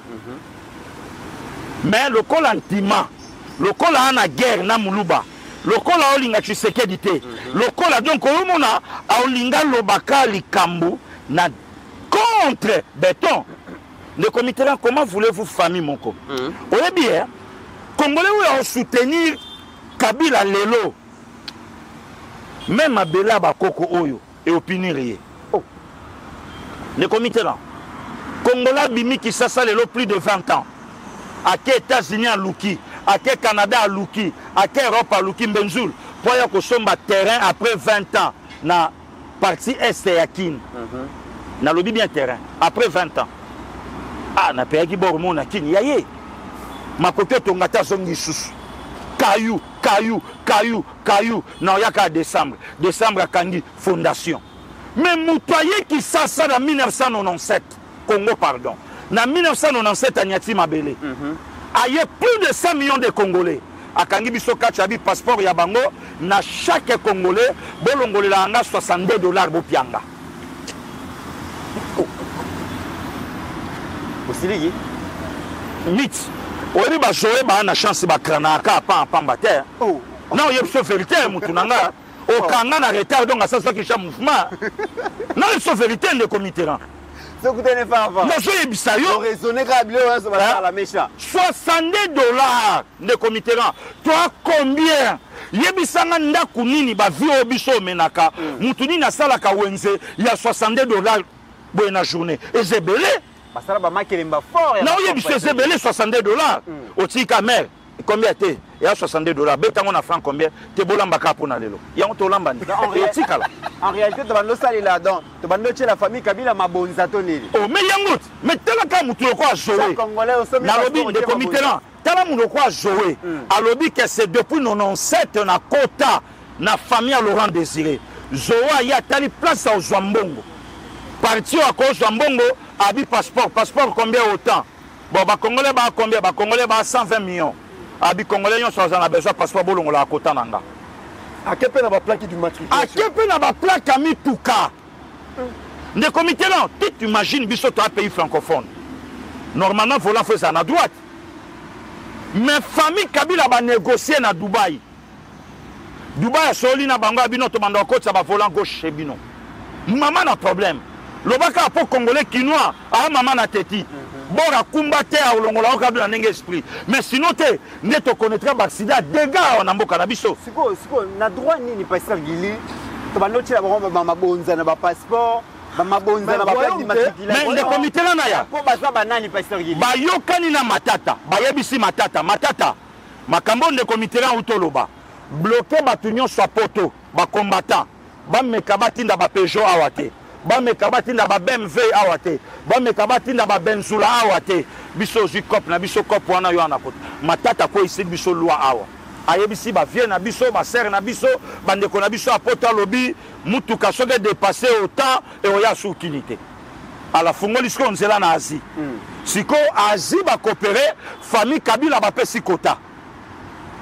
Mais le col antima, le col a na guerre na muluba, le col a olinga Tshisekedi te, le col a donc omona a olinga lobaka likambu na contre béton. Le comité là, comment voulez-vous famille moko? Oye bien, Congolais ou a soutenir Kabila lelo, même Abela bakoko oyo et opinier. Le comité là, Congolais bimi qui s'assa lelo plus de 20 ans. À quel États-Unis à Luki, à quel Canada à Luki, à quelle Europe à Luki Benzoul, pour y avoir un terrain après 20 ans, na partie est et Yakin. Na lobby bien terrain, après 20 ans. Ah, na pays qui bord mon Yakin, yaye. Ma côté tongata zongi sous. Caillou, na yaka décembre. Décembre à Kandi, fondation. Mais Moutaye qui s'assa en 1997, Congo, pardon. En 1997, à Niati Mabele, il y a plus de 100 millions de Congolais. À Kangibiso Kachabi, passeport Yabango, na chaque Congolais, Bolongolais a $62 Bopianga. Aussi, mythe. On va jouer une chance de Kranaka, pas en bataille. Non, il y a une vérité, Moutounanga. Au Kanga, na retard, donc à ça, qui est mouvement. Non, il y a une vérité, le comité. Non, je raisonner la mécha. $62 de comité. Toi, combien? Yebisanga ndaku nini ba vie obiso menaka. Mutuni na sala ka wenze, il y a $62 bonne journée. Et c'est belé. basala ba makelemba fort na oyebi biso ezebele $62 otika mère combien était il y a $62 betango na franc combien te bolamba ka pona lelo yango to lamba ni otika la en réalité to bando sali là donc to bando chez la famille Kabila mabonza to neli oh mais yango mais tela ka mutu ko a jouer na lobby de comité là tala mutu ko a jouer a lobby que c'est depuis 97 na quota na famille Laurent Désiré Zoa ya tali place au Zwambongo parti à cause Zwambongo abi passeport combien autant bon ba congolais ba combien ba congolais ba 120 millions abi congolais yon so a besoin passeport bolongo la quota nanga à quel point na ba plaque du matriculation à quel point na ba plaque a mis tout cas le comité là tu imagines biso to un pays francophone normalement volant fait ça à droite mais famille Kabila ba négocier na Dubaï soli na bango abino to bando ko ba volant gauche chez bino maman na problème lobaka po congolais quinois a maman na teti bora kumbate a olongola o kabila ndenge esprit mais sinon te ne to connaître ba accident dégâts na mboka na biso siko na droit nini pasteur Gili to bando tshela ba mabonza na ba passeport ba mabonza na ba plaque d'immatriculation mais le comité là na ya po baza banani pasteur Gili ba yokani na matata ba yebisi matata makambo de comité là utoloba bloquer batunion soit poto ba combattant ba mekabati nda ba Peugeot awate ba mekabati nda ba BMW awate ba mekabati nda ba Benzula awate biso zikop na biso kop wana yo na poto matata ko isi biso loi awa ayebisi ba vie na biso ba serre na biso bandeko na biso apota lobby mutuka soke dépasser autant et oya soukinité ala fungoli sko nzela na Asie siko Asie ba coopérer famille Kabila ba pesi quota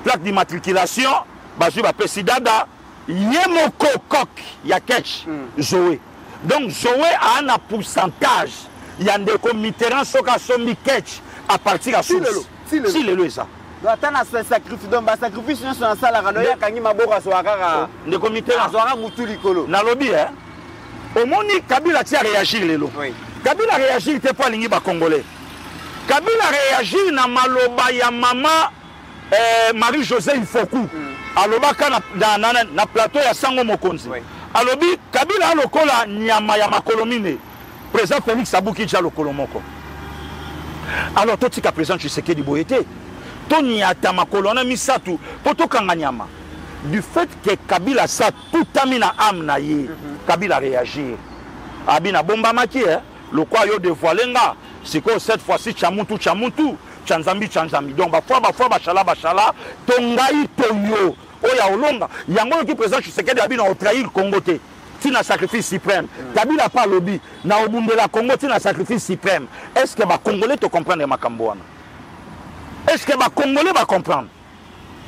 plaque d'immatriculation bazui ba pesi dada yemoko kok ya cash Zoé donc Zoé a un pourcentage ya ndeko Mitterrand soka sombi cash à partir à source si le ça atana sacrifice donc ba sacrifice sur na sala rano ya kangi maboko so akaka ndeko Mitterrand so aka mutu likolo na lobby au moni Kabila tia réagir lelo Kabila réagir te pas lingi ba congolais Kabila réagir na maloba ya mama Marie-Josée Ifoku alobaka na plateau ya Sango Mokonzi alobi Kabila lokola nyama ya makolomine président Félix Abouki ja lokolo moko alors totika président Tshisekedi boyete toni ata makolona misatu poto kanga nyama du fait que Kabila sa tout amina amna ye Kabila réagir abina bomba maki le quoi yo dévoilenga c'est que cette fois-ci chamuntu Chanzambi donc ba bachala tongai toyo oya olonga yango ki président Tshisekedi abina o trahir Congo te tina sacrifice suprême Kabila pas lobby na obundela Congo tina sacrifice suprême est-ce que ba congolais te comprendre makambo wana est-ce que ba congolais va comprendre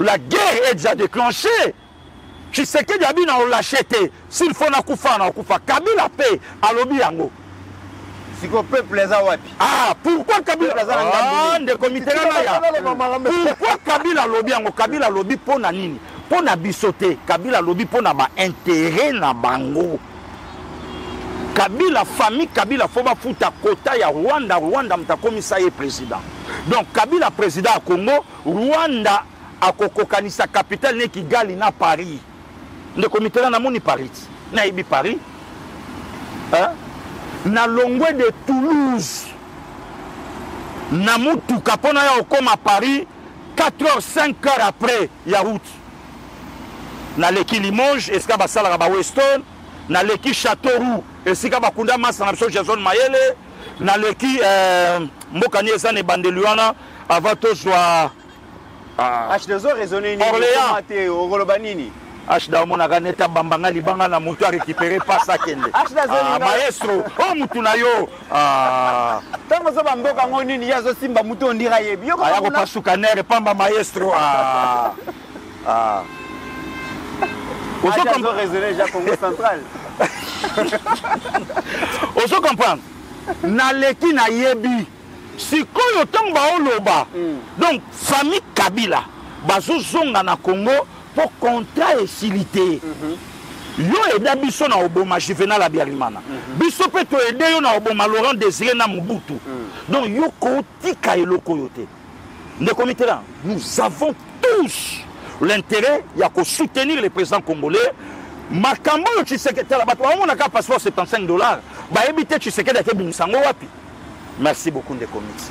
la guerre est déjà déclenchée Tshisekedi abina o lâcheté s'il faut na kufa Kabila paix à lobby yango siko peuple les wapi pourquoi Kabila de comité là pourquoi Kabila lobby yango Kabila lobby pona nini pona bisoté Kabila lobby pona ba intérêt na bango Kabila famille Kabila faut ba futa kota ya Rwanda mtakomisa ye président donc Kabila président à Congo Rwanda akokokanisa capitale ne Kigali na Paris de comité là na moni Paris na ibi Paris na longwe de Toulouse na mutuka pona ya okoma Paris 4 heures 5 heures après ya route na leki Limoges esika basala ba Weston na leki Châteauroux esika bakunda masa na biso Jason Mayele na leki mbokani ezane bandeluana avant to joie H2O raisonner ni Orléans Orolobanini Ashda mona ganeta bambanga libanga na mutu a récupérer pas ça kende. Maestro, oh mutu na yo. Tango zo bamboka ngoni ni yazo simba mutu ondira yebi. Yo ko pasuka nere pamba maestro. Oso comme raisonner ja Congo central. Oso comprendre. Na leki na yebi. Sikoyo tamba oloba. Donc famille Kabila bazo zonga na Congo pour contrat et silité. Yo eda biso na oboma Juvenal Abiyarimana. Biso pe to ede yo na oboma Laurent Désiré na Mobutu. Donc yo kotika eloko yote. Le comité là, nous avons tous l'intérêt ya ko soutenir les présidents congolais. Makambo yo Tshisekedi la bato on a ka passeport $75. Ba ebité Tshisekedi ke bimisango wapi. Merci beaucoup de comics.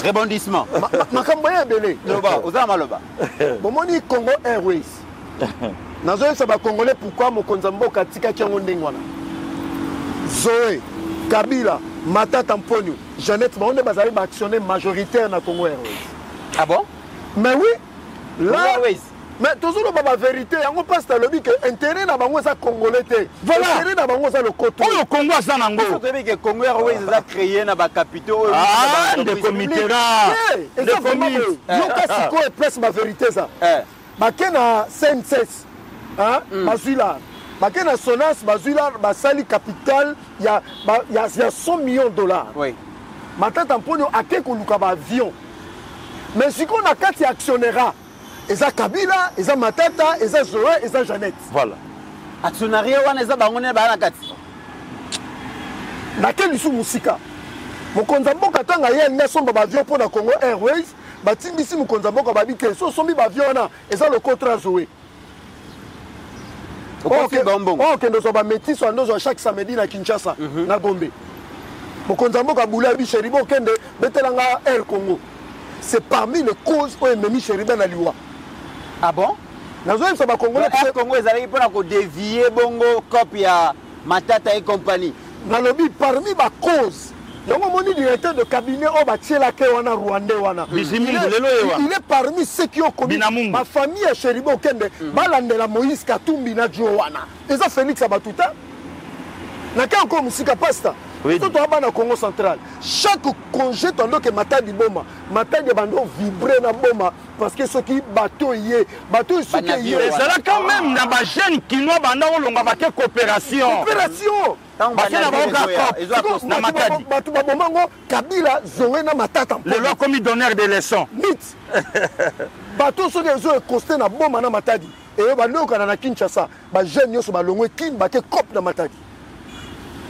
Rebondissement. Makamboya belé. Loba, Osama Loba. Bomoni Congo Airways. Nazoye ça ba congolais pourquoi mokonza mboka tika kiango ndengwana. Zoé, Kabila, Matata Mponyo, Jeannette Maonde bazali ba actionnaire majoritaire na Congo Airways. Ah bon? Mais oui. Là, Airways. mais toujours la vérité, on passe à l'objet que l'intérêt n'a pas de congolais. Voilà. L'intérêt n'a pas de Coto. Oh, le Congo a ça nango. Vous savez que Congo Airways a créé na ba capitaux. Ah, des comités là. Et ça vraiment, Yokasiko est presque ma vérité ça. Bakena Senses, hein, Bazula. Bakena Sonas, Bazula, Basali Capital, il y a 100 millions de dollars. Oui. Maintenant, Tamponio a quelques avion. Mais si on a 4 actionnaires. Eza Kabila, Eza Matata, Eza Zoé, Eza Jeannette. Voilà. Actionnariat wana eza bangone ba na kati. Naquel isu musika. Mokonza mboka tanga ye nation ba avion pour na Congo Airways, batindisi mokonza mboka ba bité so sombi ba avion na eza le contrat Zoé. OK bonbon. OK ndozo ba métis so ndozo chaque samedi na Kinshasa na Gombe. Mokonza mboka bula bi cheribo kende betelanga Air Congo. C'est parmi les causes où Memi Cheriben a liwa. Ah bon? Nous avons ça Congolais. Air Congo ils allaient pour dévier bongo copie à Matata et compagnie. Dans le but parmi les causes. Il y a un directeur de cabinet au Batiela Kewana Rwandais wana. Il est parmi ceux qui ont commis ma famille à Cheribo Kende. Balandela Moïse Katumbi na Jowana. Et ça Félix Abatuta. N'a qu'un encore Moussika Pasta. Tout au Congo central. Chaque congé tandis que Matadi Boma, Matadi Bando vibrer dans Boma parce que ceux qui bateau yé, bateau ceux qui yé. C'est là quand même dans ma jeune qui nous banda on l'a fait coopération. Coopération. Parce que la banque na Matadi. Bateau Babomango Kabila Zoé na Matata. Le leur commis donneur des leçons. Mythe. Bateau ceux qui ont costé na Boma na Matadi. Et bando kana na Kinshasa, ba jeune yo so ba longwe kin ba ke cop na Matadi.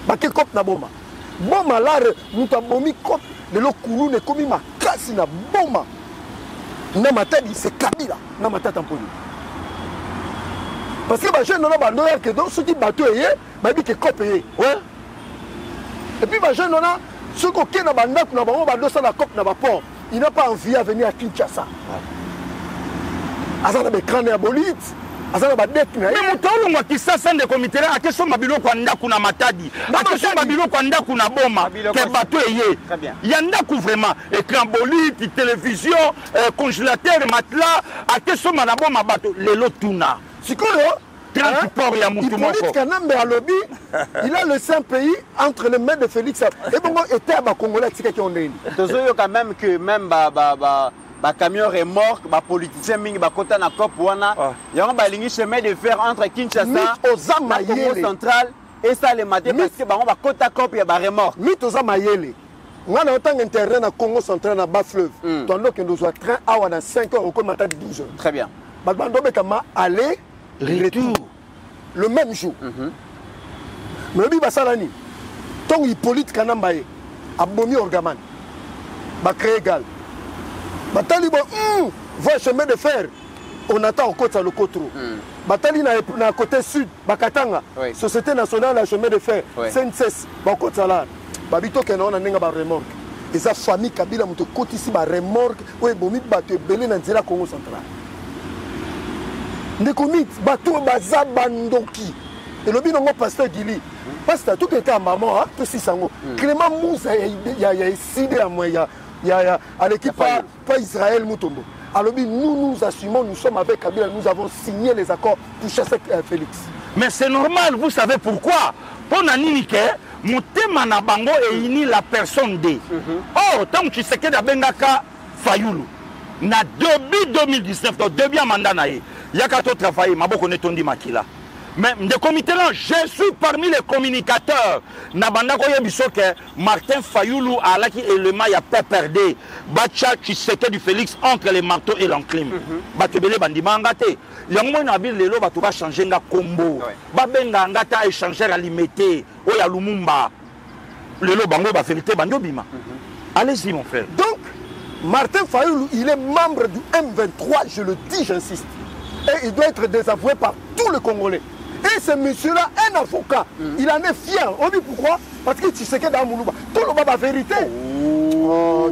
Ba ke cop na Boma. Boma lare muta bomi kop de lo kulu ne komi makasi na boma na Matadi c'est Kabila na Matata Mponi parce que ba jeune na ba noyer que donc ceux qui bateau yé ba bi que cop yé ouais et puis ba jeune na ceux qui na ba ndako na ba ba dosa na cop na ba port il n'a pas envie à venir à Kinshasa azana be crâne ya bolite azana ba dette na mais mutolo ngwa kisasa nde comité là akeso mabilo kwa ndako na Matadi akeso mabilo kwa ndako na Boma ke bateau yé il y a ndako vraiment écran bolite télévision congélateur matelas akeso na Boma bateau lelo tuna sikoyo transport ya mutu moko il a laissé un pays entre les mains de Félix et bon était à Congolais qui ont né tozoyo quand même que même ba camion remorque ba politicien mingi ba kota na cop wana yango ba lingi chemin de fer entre Kinshasa et Congo central et ça le matin parce que ba kota cop ya ba remorque mitoza mayele ngana otanga internet na Congo central na bas fleuve tondo que nous soit train awa na 5 heures au comme matin 12 heures très bien ba bando bekama aller retour le même jour mais bi basalani tong Hippolyte Kanambaye abomi orgaman ba créer égal Batali voie chemin de fer on attend au côté le Cotro Batali na côté sud Bakatanga Société nationale à chemin de fer SNCS ba côté là babito ke na nenga ba remorque et sa famille Kabila muto côté ici ba remorque o bomi bato belé na nzela Congo central ndekomit bato baza bandoki et le binongo pasteur Gili pasteur tout était à maman hein tout si sango Clément Moussa ya sidé à moi à l'équipe pas Israël Moutombo. Alors nous assumons, nous sommes avec Kabila, nous avons signé les accords pour chasser Félix. Mais c'est normal, vous savez pourquoi? Pour Naninike, Moutema na bango et ini la personne D. Oh, tant que tu sais que Bengaka Fayoulou, na début 2019, donc début mandat naïe, il y a qu'à travailler, ma beaucoup n'etondi makila. Mais de comité là, je suis parmi les communicateurs. Nabanda koye bisoke Martin Fayoulou a là qui élément y a pas perdu. Bacha tu sais que du Félix entre les marteaux et l'enclume. Batebele bandima ngate. Yango na bil lelo batu ba changer nga combo. Ba benga ngata échanger à limiter. Oya Lumumba. Lelo bango ba vérité bango bima. Allez-y mon frère. Donc Martin Fayoulou, il est membre du M23, je le dis, j'insiste. Et il doit être désavoué par tous les Congolais. Et ce monsieur-là, un avocat, il en est fier. On dit pourquoi? Parce que tu sais que dans Moulouba, tout le monde a vérité.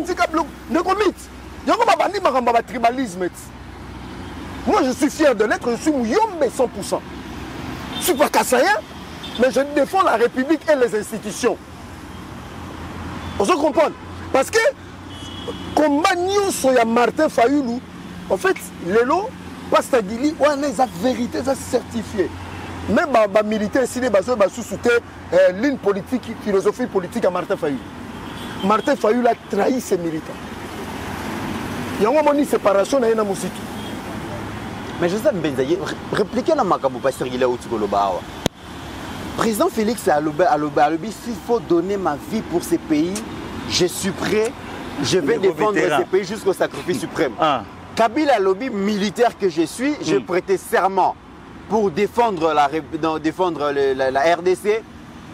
Tika bloc, ne commit. Yoko babandi makamba tribalisme. Moi je suis fier de l'être, je suis Mouyombe 100%. Je suis pas kassaïen, mais je défends la République et les institutions. On se comprend. Parce que combat nyonso ya Martin Fayulu, en fait, lelo Pastagili, on a la vérité, ça certifié. Même les militaires ici, ils sous-souté ligne politique, philosophie politique à Martin Fayulu. Martin Fayulu a trahi ses militants. Il y a une séparation dans la musique. Mais Joseph Benzaye, répliquez la Makabou Pasteur Guilé au Tigoloba. Président Félix Alobi, s'il faut donner ma vie pour ces pays, je suis prêt, je vais défendre ces pays jusqu'au sacrifice suprême. Kabila Alobi, militaire que je suis, je prêtais serment pour défendre la RDC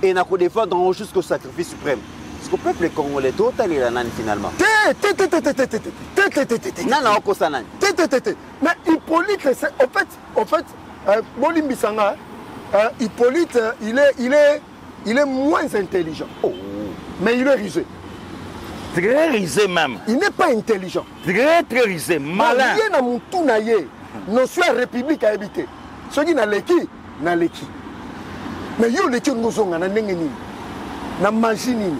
et défendre jusqu'au sacrifice suprême. Parce que le peuple congolais total est là finalement. Mais Hippolyte, en fait, Bolimbi Sanga, Hippolyte, il est moins intelligent. Mais il est risé. Très risé même. Il n'est pas intelligent. Très risé, malin. Il est dans mon tournaillé. Nous sommes la République à habiter. Ce qui n'a l'équipe, n'a l'équipe. Mais il y a l'équipe nous sommes na machine.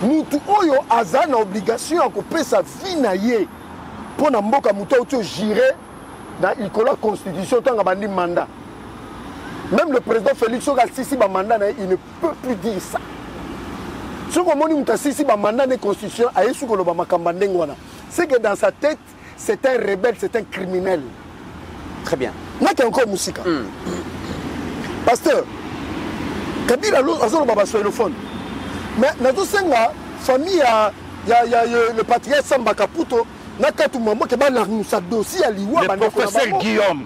Nous oyo aza na obligation à couper sa vie na ye pour na mboka muto auto gérer dans la constitution tant que mandat. Même le président Félix Soga sisi ba mandat il ne peut plus dire ça. Ce qu'on moni muta sisi ba mandat de constitution a yesu ko loba makamba ndengwana. C'est que dans sa tête c'est un rebelle, c'est un criminel. Très bien. N'a qu'il encore musique. Pasteur Kabila azolo baba sur le fond. Mais dans tout ça, la famille, il y a le patriarche Samba Kaputo, le professeur Guillaume.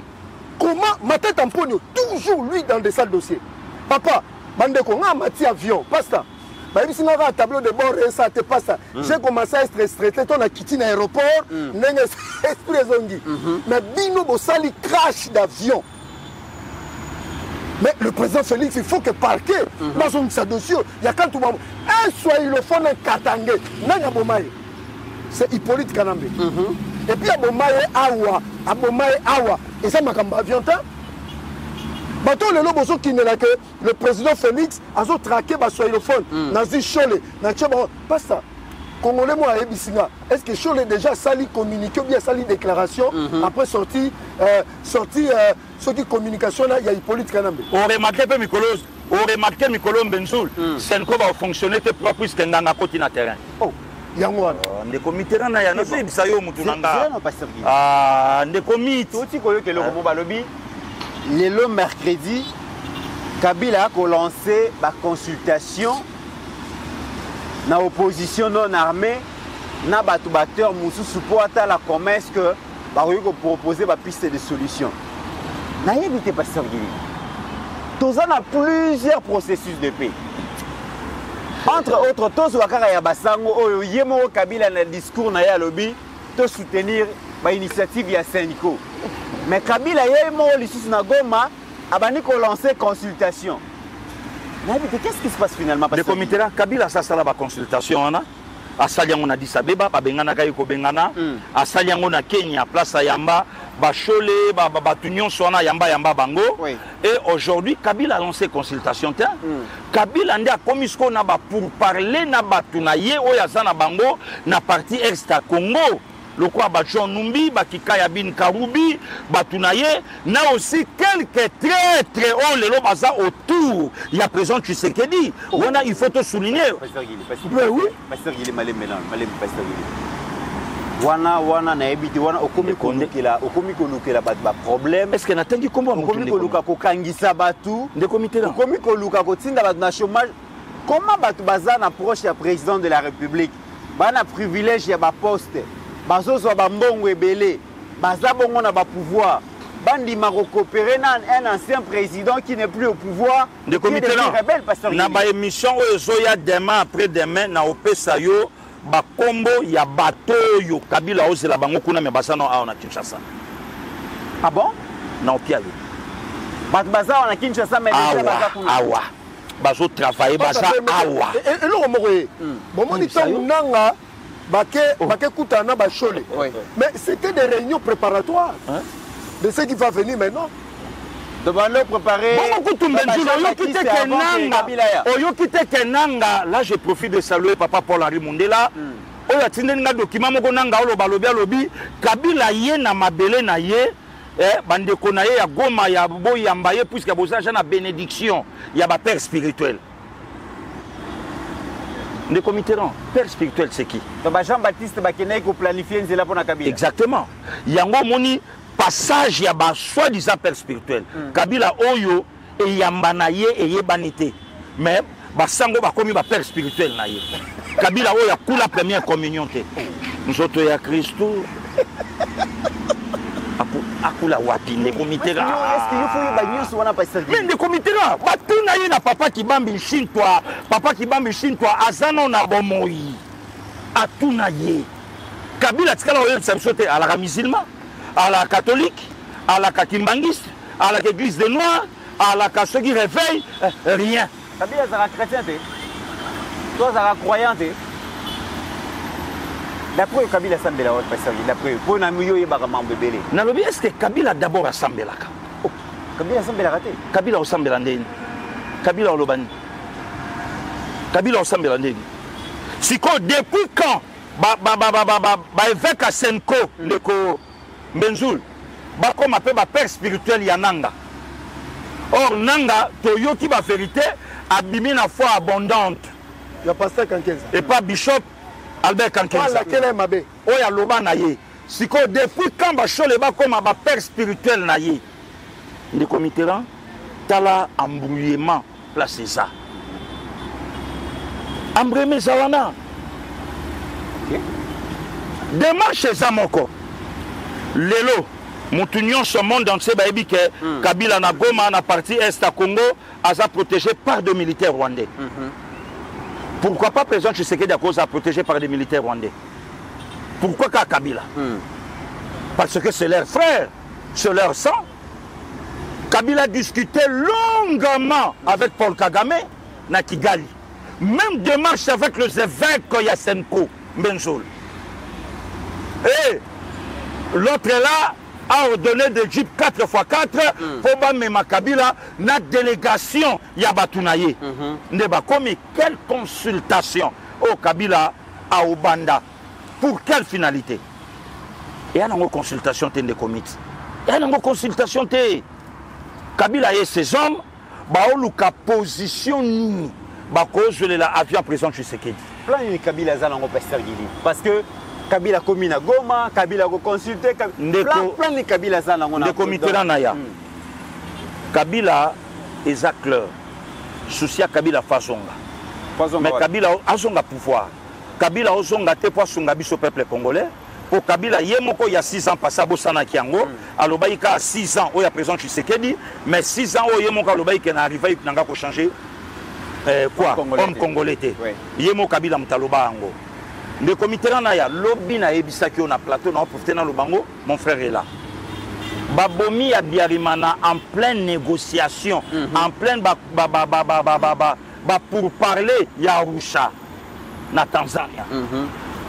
Comment ma tête en pognon, toujours lui dans des salles dossiers. Papa, Bandeko, on a mati avion, pas ça. Si on a un tableau de bord, ça te passe. J'ai commencé à être stressé, on a quitté l'aéroport, mais Bino Bossali crash d'avion. Mais le président Félix, il faut que parquet, dans son dossier, il y a quand tout le monde, un soilophone, un katangé, c'est Hippolyte Kanambe. Et puis Abomaye Awa, et ça m'a comme avion. Bateau le lobo qui n'est là que le président Félix a traqué le soilophone, nazi Cholé, pas ça. Congolais moi à Ebisinga, est-ce que Cholé déjà sali communiqué ou bien sali déclaration après sorti ce qui communication là il y a Hippolyte Kanambe. On remarque peu Mikolo Benzoul, c'est quoi va fonctionner tes propres puisque dans la côté na terrain. Oh, yango ne comité na ya no se bisayo mutunanga. Ah, ne comité oti koyo ke lobo balobi le mercredi Kabila a lancé la consultation na opposition non armée na batteur mususu pour atteindre la promesse que ba proposer ba piste de solution. Na évité pasteur Guili. Tous en a plusieurs processus de paix. Entre autres, tous wakara ya basango oyo yemo Kabila na discours na ya lobby to soutenir ba initiative ya Seniko. Mais Kabila yemo lisusu na Goma abani ko lancer consultation. Qu'est-ce qui se passe finalement? Le comité là, Kabila ça la consultation on a. À Saliango na Addis Abeba, ba bengana kayiko bengana. À Saliango na Kenya, place à Yamba, ba Cholé, ba Tunyon sona Yamba bango. Et aujourd'hui Kabila a lancé consultation terre. Kabila ndia komisko na ba pour parler na batu na ye oya na bango na partie est à Congo. Le quoi Bachon Numbi, Bakikaya Bin Karoubi, Batunaye, n'a aussi quelques très hauts les lobaza autour. Il y a présent Tshisekedi. Il faut te souligner. Oui. Pasteur Guili, malé mélange, malé Pasteur Guili. Wana na ebiti wana okomi kolukela ba problème. Est-ce qu'on a tendu comment okomi koluka ko kangisa batu de comité là. Okomi koluka ko tinda batu na chômage. Comment batu baza na proche ya président de la République? Bana privilège ya ba poste. Bazozo bambongo ebele, bazabongo na ba pouvoir. Bandi mako coopérer na un ancien président qui n'est plus au pouvoir. De comité là. Na ba émission ozoya demain après demain na opesa yo ba kombo ya bateau yo Kabila ozela bango kuna me basano a na Kinshasa. Ah bon? Na opiali. Bat bazao na Kinshasa mais déjà baza kuna. Awa. bazo travailler baza awa eloko moko ye bomoni ntango nanga bake kutana bachole mais c'était des réunions préparatoires de ce qui va venir maintenant. Devant-le préparer. Là, je profite de saluer Papa Paul-Henri Mundela. Il y a un document qui Kabila ye na mabele na ye. Bandeko na ye ya goma ya boy ambaye puisque boza na bénédiction ya ba père spirituel. Ndeko Mitterrand, père spirituel c'est qui? Jean-Baptiste Bakene qui planifié nzela pour na Kabila. Exactement. Yango moni passage ya ba soi-disant père spirituel. Kabila oyo e yambana ye e yebanité. Mais ba sango ba komi ba père spirituel na ye. Kabila oyo ya kula première communion te. Nous autres ya Christo. Akula wapi Ndeko Mitterrand. Est-ce qu'il faut ba nyonso wana pasteur? Mais Ndeko Mitterrand, ba tuna ye na papa ki bambi chintwa, papa ki bambi chintwa azana na bomoi. Atuna ye. Kabila tikala oyo sabsote à la musulman. À la catholique, à la kimbangiste, à la église des Noirs, à la ceux qui réveille, rien. Kabila sera chrétien, toi sera croyant. D'après Kabila Sambela, d'après pour Namuyo et Baramam Bébélé. Nalobi, est-ce que Kabila d'abord a Sambela? Kabila Sambela raté. Kabila au Sambela Ndeni. Kabila au Lobani. Kabila au Sambela Ndeni. Si quoi, depuis quand, évêque à Senko, le Benzoul, comme appelle ma père spirituel Yananga. Or Nanga, Toyoki ma vérité, abîmé la foi abondante. Il y a pasteur Kankenza. Et pas Bishop Albert Kankenza. Oh ya loba naye. Si ko depuis quand ba chole ba comme ma père spirituel naye. Ndeko Mitterrand, tala embrouillement place ça. Embrouillement zawana. Démarche Zamoko. Lelo, Moutunion, ce monde entier, Kabila na Goma, na partie Est à Congo, a protégé par des militaires rwandais. Pourquoi pas président Tshisekedi à cause à protégé par des militaires rwandais? Pourquoi Kabila? Parce que c'est leur frère, c'est leur sang. Kabila discutait longuement avec Paul Kagame, na Kigali. Même démarche avec les évêques Yasenko, Benzoul. Et l'autre là a ordonné de Jeep 4x4 pour Bamema Kabila na délégation Yabatounaye. Neba komi quelle consultation au Kabila à Obanda. Pour quelle finalité? Et il y a une consultation de comité. Il y a une consultation de Kabila et ses hommes. Baoluka position ni. Cause de l'avion président Tshisekedi. Plan de Kabila Zalango Pasteur Guili. Parce que Kabila commune à Goma, Kabila a consulté, plan de Kabila Zalango. De comité Naya. Kabila est à clair. Souci à Kabila Fasonga. Mais Kabila a son pouvoir. Kabila a son gâté pour son gabi au peuple congolais. Pour Kabila, il y a 6 ans passé à Bossana Kiango. Alors, il y a 6 ans, il y a présent Tshisekedi. Mais 6 ans, il y a arrivé, il n'a pas changé. Quoi? Homme congolais. Il y a Kabila Mtaloba Ango. Le comité Naya, lobby na ebisaki on a plateau, on a profité dans le bango, mon frère est là. Babomi a Biarimana en pleine négociation, en pleine pour parler Yarusha, na Tanzanie.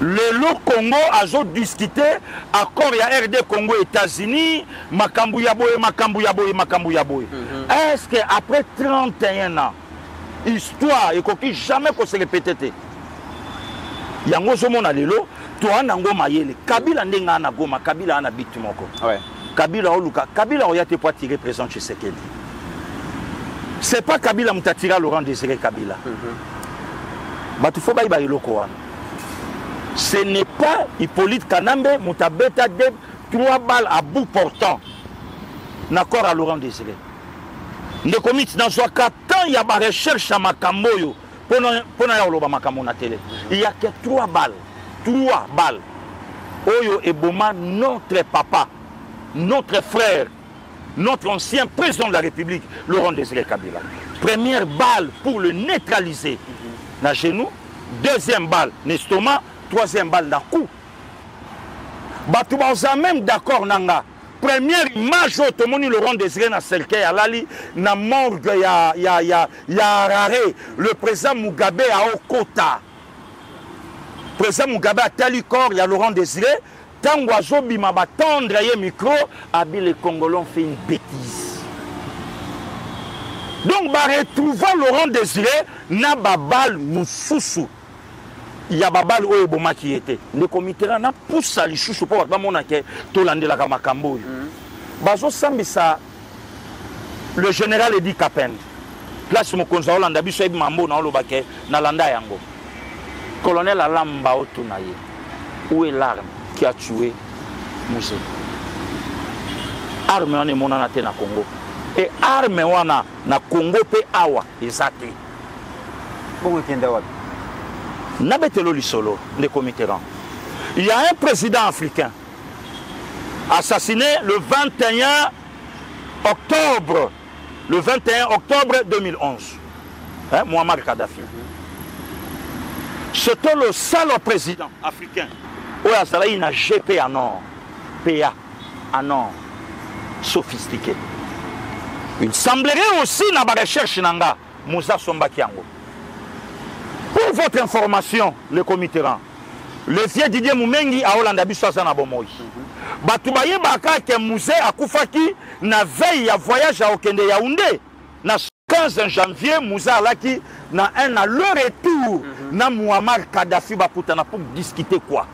Le Congo a discuté, accord ya RD Congo États-Unis, Makambu Yaboye. Est-ce qu'après 31 ans, histoire, et qu'on ne jamais qu'on se répète? Yango zomona lelo to anango mayele Kabila ndenga na Goma Kabila ana bitu moko Kabila oluka Kabila oyate pour tirer présent Tshisekedi. C'est pas Kabila mutatira Laurent Désiré Kabila. Batu fo bayi loko wana. Ce n'est pas Hippolyte Kanambe mutabeta de 3 balles à bout portant. N'accord à Laurent Désiré. Ne commit dans soit tant il y a ba recherche à Makamboyo. Il n'y a que 3 balles. 3 balles. Oyo Eboma, notre papa, notre frère, notre ancien président de la République, Laurent Désiré Kabila. Première balle pour le neutraliser. Na genou. Deuxième balle, l'estomac. Troisième balle, na cou. Batouba, même d'accord, nanga. première image au Tomoni Laurent Désiré na cercueil alali na morgue ya Harare le président Mugabe a Okota. Le président Mugabe a tali corps ya Laurent Désiré tango azobima batendre ye micro abi les Congolais ont fait une bêtise. Donc ba retrouver Laurent Désiré na babal mususu. Il y a babal oyo bomaki était le comité na poussa li chouchou po ba mona ke to landela ka makambo. Bazo sambisa le général Edi Kapen. Place mokonza Olanda biso ebi mambo na olobake na landa yango. Colonel Alamba Otunaye. Où est l'arme qui a tué Moussé? Arme wana monana te na Congo. Et arme wana na Congo pe awa ezate. Bon kenda wapi? Nabetelo lisolo de Mitterrand. Il y a un président africain assassiné le 21 octobre 2011. Hein, Muammar Kadhafi. C'était le seul président africain où il y a un GP en or, PA en or, sophistiqué. Il semblerait aussi dans la recherche nanga Moussa Sombakiango. Pour votre information, le comité rang, le vieux Didier Moumengi a Hollande Abissouasa na Bomoy. Batoubaye Baka ke Moussé a Koufaki na veille à voyage à Okende Yaoundé. Na 15 janvier, Moussa Alaki na un à leur retour na Muammar Kadhafi Bapoutana pour discuter quoi.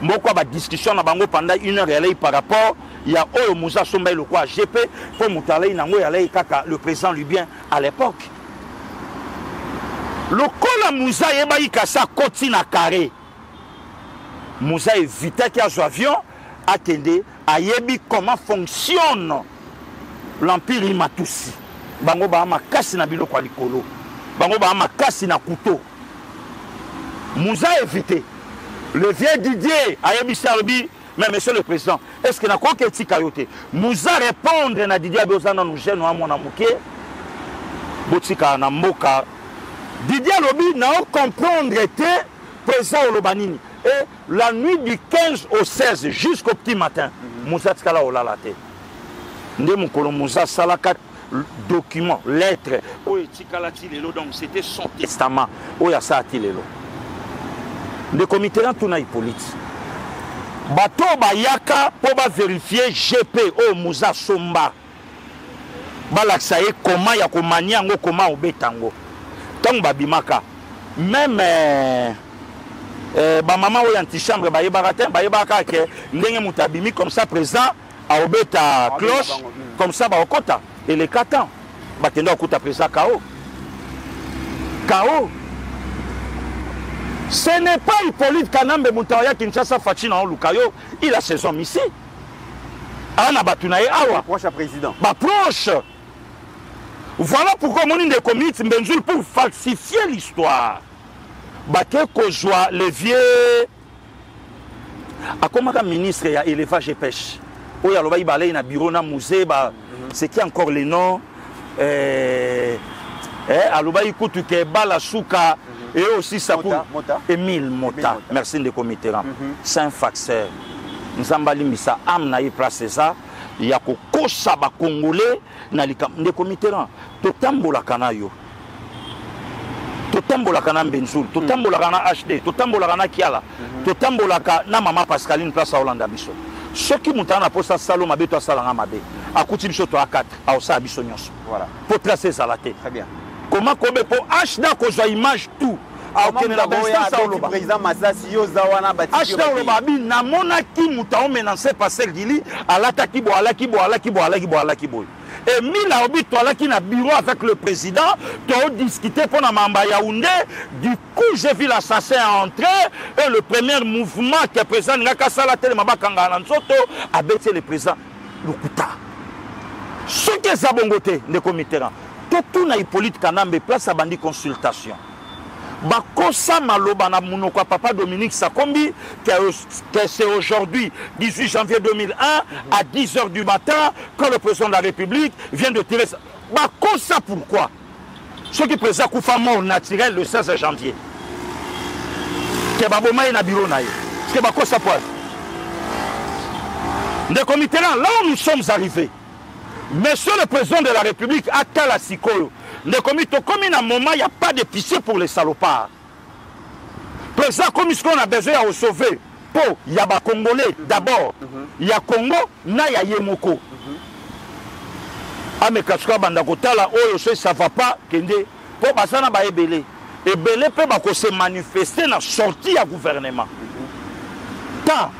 Moko ba discussion na bango pendant 1 heure et par rapport il y a Oyo Moussa Sombaye le quoi GP pour Moutalaï Nango Yalay Kaka le président libyen à l'époque. Le Kola Moussa Yebaï Kassa Koti na carré. Moussa évita qu'il y a un avion attendez à Yebi comment fonctionne l'empire Imatoussi. Bango ba makasi na biloko likolo. Bango ba makasi na couteau. Moussa évité. Le vieux Didier a Yebi Sarbi, mais monsieur le président, est-ce que na quoi que ti kayote? Moussa répondre na Didier Abozana nous gêne à mon amouké. Botika na mboka. Didier Lobi n'a pas comprendre était présent au Lobanini. Et la nuit du 15 au 16 jusqu'au petit matin, Moussa Tkala Olalate. Ndé Moukolo Moussa Salaka document, lettre. Donc c'était son testament. Oyasa Atilelo. Le comité tout politique. Bato Bayaka pour vérifier GP au Moussa Somba. Balaksaye comment ya komania ngo comment obetango. Tant babimaka même ba maman ou antichambre ba yebaka ba yebaka ke ndenge mutabimi comme ça présent a obeta cloche comme ça ba okota et les 4 ans ba tendo okuta présent KO. Ce n'est pas Hippolyte Kanambe Moutaya Kinshasa Fachina en Lukayo, il a ses hommes ici. Ana batunaye awa proche président. Ba proche. Voilà pourquoi mon de comité Mbenzul pour falsifier l'histoire. Baké Kozwa, le vieux. A comment un ministre y a élevage et pêche. Où il y a le bail na bureau na musée, c'est qui encore les noms. Aloba ikutu ke bala souka et aussi ça pour Émile Mota. Merci de comité. C'est un faxeur. Nous avons mis ça amna y place ça. Il y a ko saba congolais na de comité rang to tambola kana yo to tambola kana Mbenzul to tambola kana HD to tambola kana Kiala to tambola na mama Pascaline place à Hollande biso ce qui mutana posa salo mabe to sala nga mabe akuti biso to a4 a osa biso nyonso voilà pour tracer ça la tête très bien comment kobe pour HD ko zo image tout a okene la président Masasi yo zawana bati ashta lobabi na monaki mutao menancer passer gili alata kibo alaki bo alaki bo alaki bo alaki bo et mila obi to alaki na bureau avec le président to discuter pour na mamba Yaoundé du coup j'ai vu l'assassin entrer et le premier mouvement que le président ngaka sala tele mabakanga na nsoto abeti le président Lukuta ce que ça bongote ne comité tout na Hippolyte Kanambe place à bandi consultation. Bakosa maloba na munoko papa Dominique Sakombi que c'est aujourd'hui 18 janvier 2001 à 10h du matin quand le président de la République vient de tirer ça. Bakosa pourquoi? Ce qui présente Koufa mort naturel le 16 janvier. Que baboma na bureau na. Ce que bakosa pour. De comité là où nous sommes arrivés, Monsieur le Président de la République a Tala Sikoyo. De comité, comme il y a un moment, il n'y a pas de pitié pour les salopards. Président, comme ce qu'on a besoin de sauver, pour il y a des Congolais d'abord, il y a Congo, il y a Yemoko. Amekasuka Bandakotala, ça ne va pas, pour passer dans les Ebele. Ebele peut se manifester dans la sortie du gouvernement. Tant,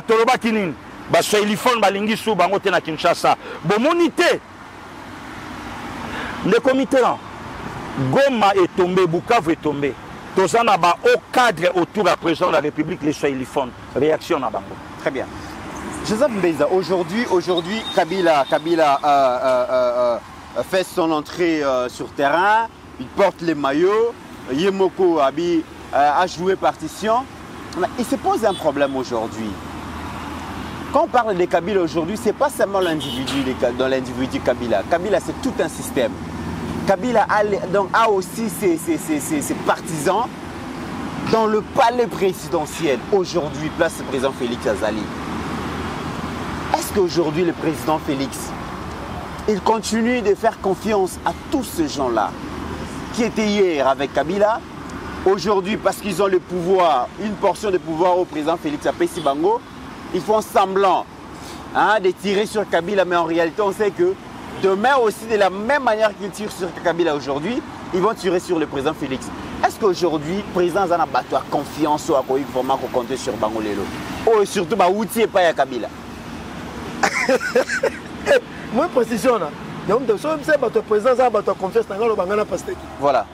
Toloba Kinin, parce qu'il faut balingi sous bangote na Kinshasa. Bon monité. Le comité là, Goma est tombé, Bukavu est tombé. Tous en a au cadre autour de la présidence de la République, les Swahiliphones. Réaction à Bango. Très bien. Joseph Mbeza, aujourd'hui, Kabila fait son entrée sur terrain. Il porte les maillots. Yemoko a joué partition. Il se pose un problème aujourd'hui. Quand on parle de Kabila aujourd'hui, ce n'est pas seulement l'individu dans l'individu Kabila. Kabila, c'est tout un système. Kabila a aussi ses partisans dans le palais présidentiel. Aujourd'hui, place le président Félix Azali. Est-ce qu'aujourd'hui, le président Félix, il continue de faire confiance à tous ces gens-là qui étaient hier avec Kabila? Aujourd'hui, parce qu'ils ont le pouvoir, une portion de pouvoir au président Félix Apessi Bango, ils font semblant de tirer sur Kabila, mais en réalité, on sait que demain aussi, de la même manière qu'ils tirent sur Kabila aujourd'hui, ils vont tirer sur le président Félix. Est-ce qu'aujourd'hui, le président Zana a confiance ou a vraiment compter sur Bango Lelo? Oh, et surtout, Outi et pas à Kabila. Moi, précision, donc, le président Zana a confiance dans le Bangana Pasteki. Voilà.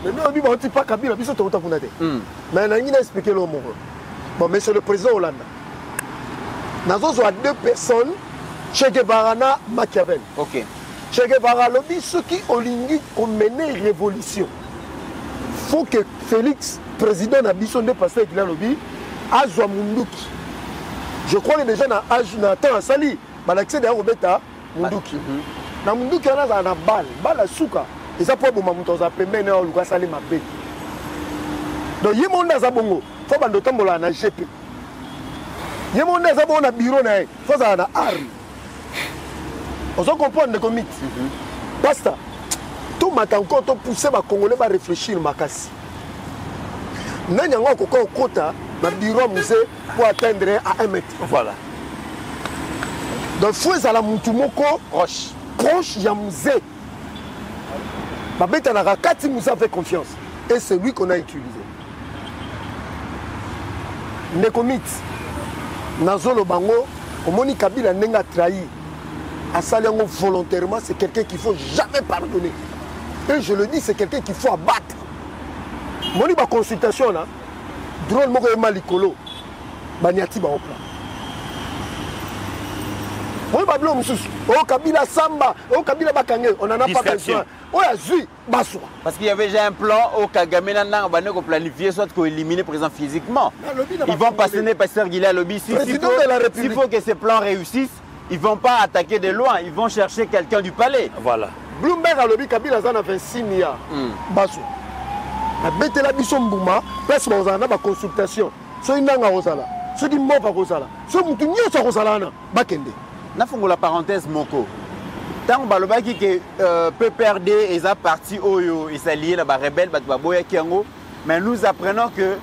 Mais nous, on ne dit pas Kabila, mais on a mais on a expliqué le mot. Bon, mais c'est le président Hollande. Nous avons deux personnes, Che Guevara et Machiavel. Ok. Che Guevara, ceux qui ont mené une révolution. Il faut que Félix, président de Bisson de Pasteur, qui a lobby, a Munduki. Je crois que déjà dans Nathan Sali, l'accès de Robeta Munduki. Dans Munduki, on a une balle à souka. Et ça, pour que vous ayez un peu de salé ma bête. Donc, il y a un peu il faut que vous ayez un GP. Il y a un bureau, il faut que vous ayez un arme. On se comprend le comité. Basta. Tout matin, quand on pousse les Congolais à réfléchir, nous avons un quota dans le bureau pour atteindre à 1 mètre. Voilà. Donc, il faut que vous ayez proche de musée. Babeta Narakati nous a fait confiance. Et c'est lui qu'on a utilisé. Nekomit, Nazolo Bango, Omoni Kabila n'a trahi. À Saliango volontairement, c'est quelqu'un qu'il ne faut jamais pardonner. Et je le dis, c'est quelqu'un qu'il faut abattre. Moni ba consultation là, drôle moko malikolo, baniati ba opla. Moi bablo mususu, oh Kabila Samba, oh Kabila Bakangé, on n'en a pas besoin. Oh Azui, Baswa. Parce qu'il y avait déjà un plan au Kagame n'a pas planifié soit qu'on élimine le président physiquement. Ils vont passer Pasteur Guillet Lobby. S'il faut que ces plans réussissent, ils ne vont pas attaquer de loin, ils vont chercher quelqu'un du palais. Voilà. Bloomberg a lobby Kabila Zan a 26 milliards. Baswa. La bête la bisson Bouma, place dans une consultation. Ceux qui n'ont pas ceux qui m'ont pas Rosala, ceux qui n'ont pas Rosala, Bakende. Na fongo la parenthèse moko. Tant balobaki que PPRD est parti oyo et s'allier la rebelle batbaboya kiango, mais nous apprenons que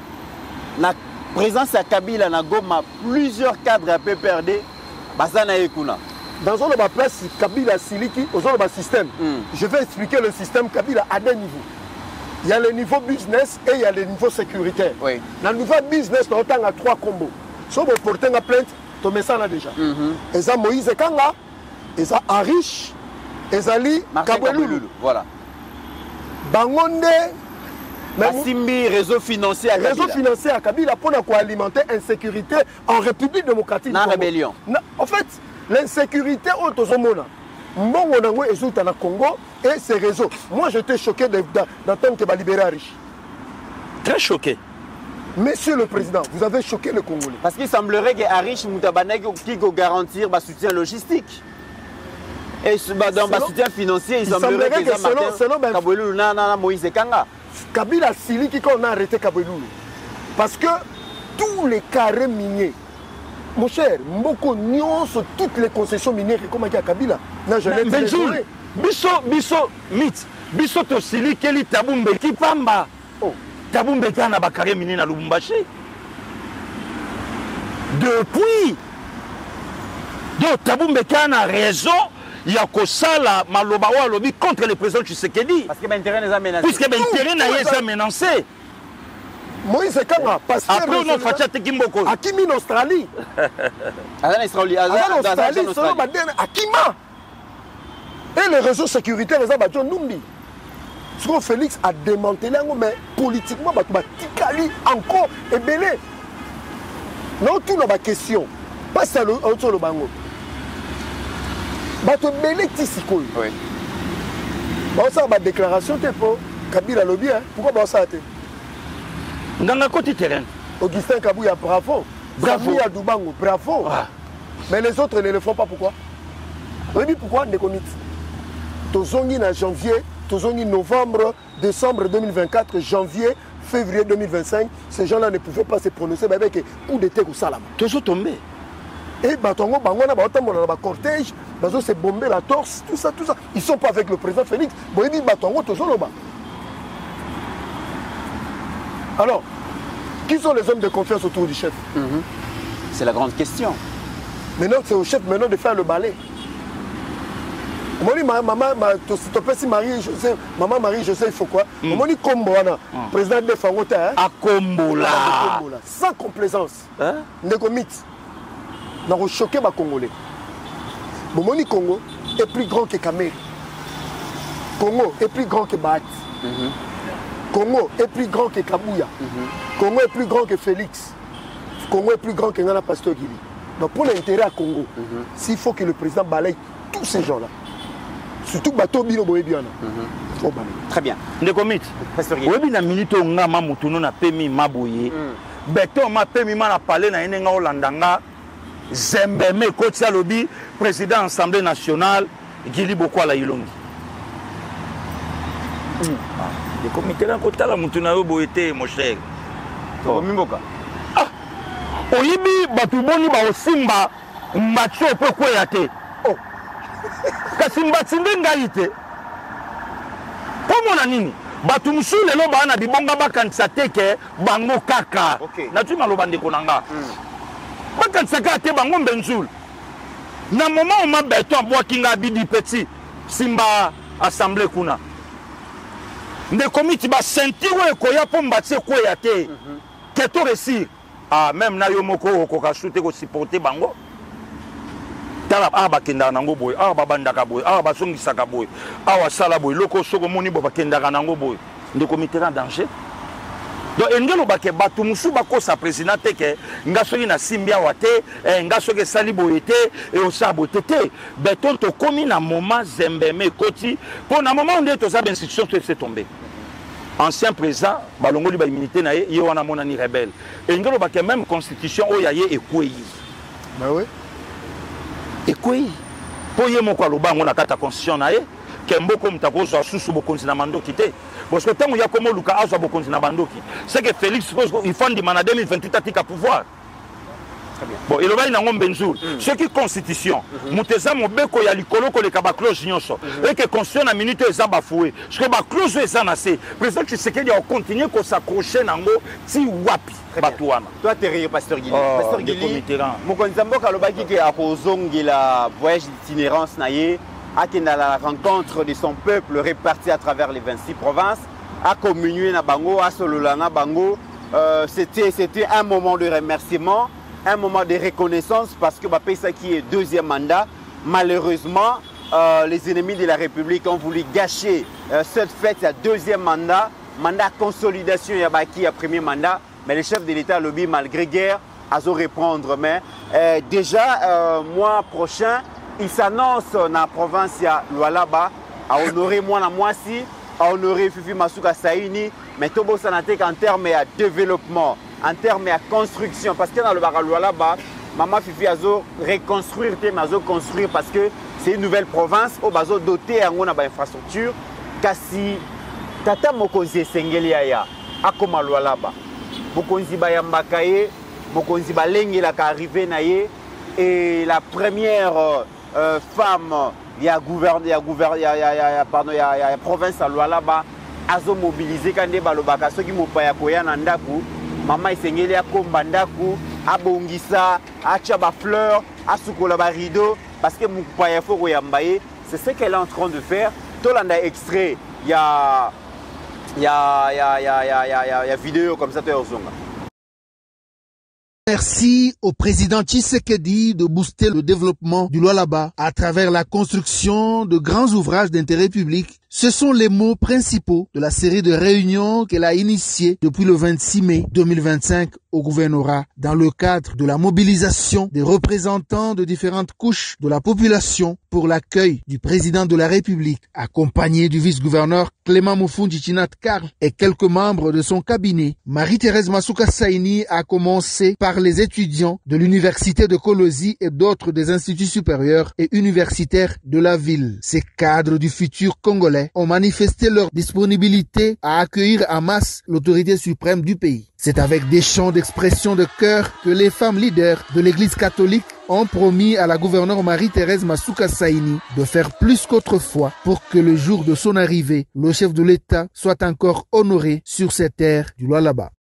la présence à Kabila na Goma plusieurs cadres à PPRD basana ekuna. Dans une place Kabila Siliki, aux autres système. Je vais expliquer le système Kabila à deux niveaux. Il y a le niveau business et il y a le niveau sécuritaire. Oui. Dans le niveau business, on a 3 combos. Si vous portez une plainte, tu mets ça là déjà. Et ça Moïse Kanga, et ça Arish, et ça Li Kabweloulou. Voilà. Bangonde, Simbi, réseau financier à Kabila. Réseau financier à Kabila pour alimenter l'insécurité en République démocratique. Dans la rébellion. En fait, l'insécurité au Tozomona. Mbongo est au Congo et ces réseaux. Moi, j'étais choqué d'entendre que va libérer Arish. Très choqué. Monsieur le Président, vous avez choqué le Congolais. Parce qu'il semblerait que Arish Moutabanek qui garantir le soutien logistique. Et dans le soutien financier, il semblerait que selon Kabweloulou, Moïse Kanga. Kabila Sili qui a arrêté Kabweloulou. Parce que tous les carrés miniers, Mon cher, Mboko nyonso toutes les concessions minières comme à Kabila. Non, je l'ai dit. Biso to sili keli tabumbe ki pamba. Oh, tabumbe kana bakare mini na Lubumbashi. Depuis donc tabumbe kana raison ya kosala maloba wa lobi contre le président Tshisekedi parce que l'intérêt n'est pas menacé. Puisque l'intérêt n'est pas menacé. Moïse Kanga, parce que après on fait chat Kimboko. Akimi en Australie. En Australie, solo badene Akima. Et les réseaux sécuritaires les abadjon Numbi. Ce que Félix a démantelé mais politiquement ba tikali encore et belé. Non tout la question. Pas ça le autre le bango. Ba to belé tisikoy. Oui. Ba ça ba déclaration te pour Kabila lobby hein. Pourquoi ba ça te? Dans le côté terrain. Augustin Kabouya, bravo. Bravo. à Dubango, bravo. Ah. Mais les autres ne le font pas, pourquoi? Oui, pourquoi? Des comités. Tozongi en janvier, Tozongi novembre, décembre 2024, janvier, février 2025, ces gens-là ne pouvaient pas se prononcer avec un coup d'été au Salama. Toujours tombé. Et Batongo, Bangwana, Batongo, dans le cortège, Bazo s'est bombé la torse, tout ça, tout ça. Ils ne sont pas avec le président Félix. Bon, il dit Batongo, toujours là-bas. Alors, qui sont les hommes de confiance autour du chef? C'est la grande question. Maintenant, c'est au chef maintenant de faire le balai. Maman Marie-José, il faut quoi? Maman Kombo, président de Fangota. À Kombola. Sans complaisance. Négomite. Nous avons choqué les Congolais. Maman Congo est plus grand que Kamel. Congo est plus grand que Bat. Congo est plus grand que Kabouya. Congo est plus grand que Félix. Congo est plus grand que Ngana Pasteur Gili. Donc pour l'intérêt à Congo, s'il faut que le président balaye tous ces gens-là, surtout Bato Bino Boebiana, il faut balayer. Très bien. Ndegomit, oui, na minute on a mamutuno na pemi maboye. Beto ma pemi ma na parler na enenga Olandanga. Zembeme Kotia Lobi, président de l'Assemblée nationale, Gili Bokwala Ilongi. Le comité là, côté là, Moutunayo Boete, mon cher. Ah, Oyibi, Batuboni, Baosimba, Mbacho, pourquoi yate? Oh, Kasimba Tsindengaïte. Comment nini? Batumsu le loba na bibonga bakansate ke bango kaka. Na tu maloba ndeko nanga. Bakansaka te bango mbenzul. Na moment où ma beton bois kinga bidi petit Simba assemblée kuna. Ne comité ba sentir ekoya po mbatse koya te. Keto réussir. Ah même na yo moko ko ka shooter ko supporter bango. Tala ba kenda nango boy, ba bandaka boy, ba songisaka boy, wa sala boy, loko soko moni bo ba kenda nango boy. Ne comité en danger. Donc engelo ba ke batu musu ba ko sa président te ke ngasoki na simbia wate, ngasoki sali boyete et au saboté te. Beton to komi na moment Zembeme Koti, pour na moment on est aux institutions s'est tombé. Ancien président balongoli ba immunité na ye wana monani rebelle. Engelo ba ke même constitution o yaye ekweyi. Bah oui. Ekweyi. Po ye moko aloba ngona kata constitution na ye, kemboko mutako zo susu bokonzi na mandoki te. Parce que tant qu'il y a comme Luka Azwa Bokonzi na bandoki, c'est que Félix il faut demander 2028 à pouvoir. Bon, il va y avoir un benzoul. Ce qui est constitution, Mouteza Mobeko ya likolo ko le kabakloge nyonso. Et que constitution na minute eza bafoué. Parce que ba close eza na se. Président Tshisekedi a continué ko s'accrocher nango ti wapi batouana. Toi t'es pasteur Guili. Pasteur Guili. Mokonzi Mboka lobaki ke akozongi la voyage d'itinérance na ye. À la rencontre de son peuple réparti à travers les 26 provinces, à communier na bango, à sololana bango. C'était un moment de remerciement, un moment de reconnaissance parce que Bapesa qui est deuxième mandat, malheureusement, les ennemis de la République ont voulu gâcher cette fête à deuxième mandat consolidation Yabaki à premier mandat, mais le chef de l'État lobby malgré guerre a reprendre. Mais déjà mois prochain, il s'annonce dans la province de Lualaba à honorer moi si, à honorer Fifi Masuka Saini, mais Tobo Sanatek en termes de développement, en termes de construction. Parce que dans le Lualaba, Maman Fifi a reconstruire, mais construire parce que c'est une nouvelle province, où bazo doté en infrastructure. Kasi Tata Mokonzi Sengeli Aya, Akoma Lualaba, Mokonzi Bayambakaye, mokonzi balenge la arrivé naie et la première femme ya province à Lualaba azo mobiliser kande balobaka soki mopaya koya na ndaku mama isengeli akomba ndaku abongisa acha ba fleurs asukola ba rideau parce que mopaya faut koyamba ye. C'est ce qu'elle est en train de faire. Tolanda extrait, il y a vidéo comme ça. Merci au président Tshisekedi de booster le développement du Lualaba à travers la construction de grands ouvrages d'intérêt public. Ce sont les mots principaux de la série de réunions qu'elle a initiées depuis le 26 mai 2025 au gouvernorat dans le cadre de la mobilisation des représentants de différentes couches de la population pour l'accueil du président de la République, accompagné du vice-gouverneur Clément Moufundi Chinat Karl et quelques membres de son cabinet. Marie-Thérèse Masuka Saini a commencé par les étudiants de l'université de Kolosi et d'autres des instituts supérieurs et universitaires de la ville. Ces cadres du futur congolais ont manifesté leur disponibilité à accueillir en masse l'autorité suprême du pays. C'est avec des chants d'expression de cœur que les femmes leaders de l'Église catholique ont promis à la gouverneure Marie-Thérèse Masuka Saini de faire plus qu'autrefois pour que le jour de son arrivée, le chef de l'État soit encore honoré sur ces terres du Lualaba.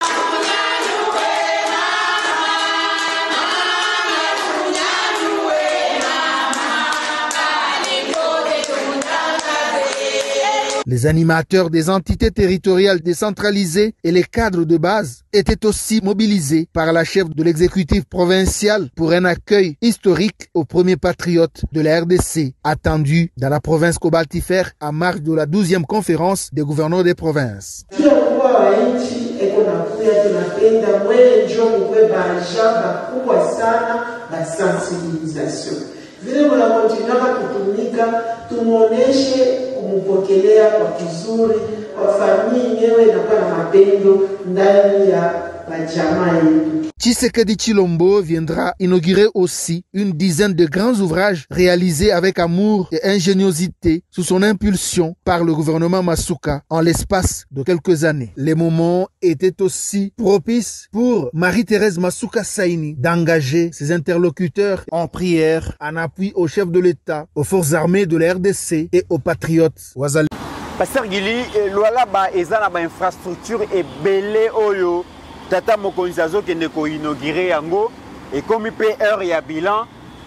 Les animateurs des entités territoriales décentralisées et les cadres de base étaient aussi mobilisés par la chef de l'exécutif provincial pour un accueil historique aux premiers patriotes de la RDC, attendu dans la province cobaltifère à marge de la 12e conférence des gouverneurs des provinces. Vile mnakontinuaka kutumika, tumuoneshe kumupokelea kwa kizuri, kwa familia yenyewe inakuwa na mapendo ndani ya jamaa yetu. Tshisekedi Tshilombo viendra inaugurer aussi une dizaine de grands ouvrages réalisés avec amour et ingéniosité sous son impulsion par le gouvernement Masuka en l'espace de quelques années. Les moments étaient aussi propices pour Marie-Thérèse Masuka Saini d'engager ses interlocuteurs en prière en appui au chef de l'État, aux forces armées de la RDC et aux patriotes Wazali. Pasteur Gili, Lualaba ezana ba infrastructure et belé oyo tata mokonzi azokende ko inaugurer yango et comme il paie heure ya bilan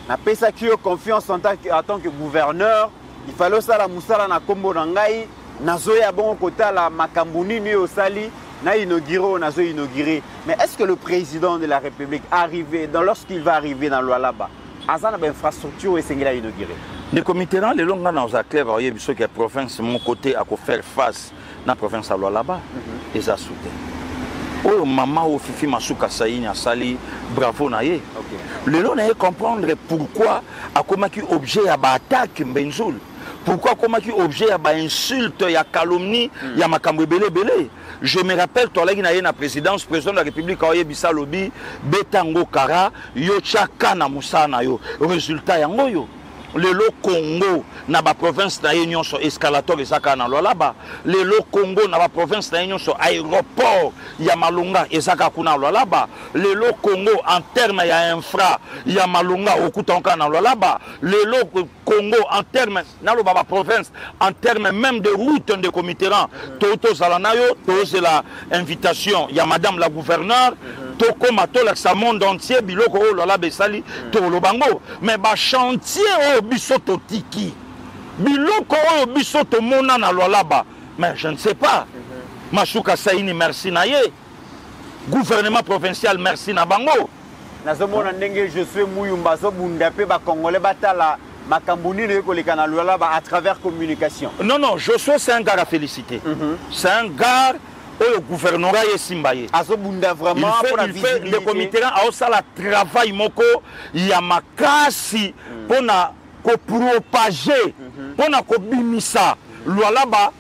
na pesa ki yo confiance en tant que gouverneur il fallait ça la musala na kombo na ngai nazoya bon kota la makambuni ni osali na inaugurer nazo inaugurer. Mais est-ce que le président de la République arrivé lorsqu'il va arriver dans Lualaba azana ba infrastructure et sengela inaugurer les comités dans les longues dans la clair voyez biso que province mon côté à faire face na province à Lualaba et ça soutient. Oh maman au Fifi Masuka Saini a sali bravo naie. Le long naie comprendre pourquoi a comment qui objet à attaque Benzoul. Pourquoi comment qui objet à insulte ya calomnie ya makambo belé belé. Je me rappelle toi là qui naie na présidence président de la République oye bisalobi betango kara yo chaka na musana yo résultat yango yo. Le Congo na ba province na union sur escalator ezaka na Lualaba. Le Congo na ba province na union sur aéroport ya Malunga ezaka kuna Lualaba. Le Congo en terme ya infra ya Malunga okutonka na Lualaba. Le Congo en terme na lo ba province en terme même de route de Comiteran toto salanayo to c'est la invitation ya madame la gouverneure to koma to la monde entier biloko o Lualaba sali to lo bango mais ba chantier bisoto tiki biloko oyo bisoto mona na Lualaba mais je ne sais pas. Masuka Saini merci naye gouvernement provincial merci na bango nazomona ndenge je suis muyumba zo bunda pe ba congolais batala makambuni ne koleka na Lualaba à travers communication. Non je suis c'est un gars à féliciter. C'est un gars au gouvernorat et Simbaye. Azobunda vraiment pour la visibilité. Le comité a aussi le travail moko yamakasi pour na ko propager pour na ko bimisa Lualaba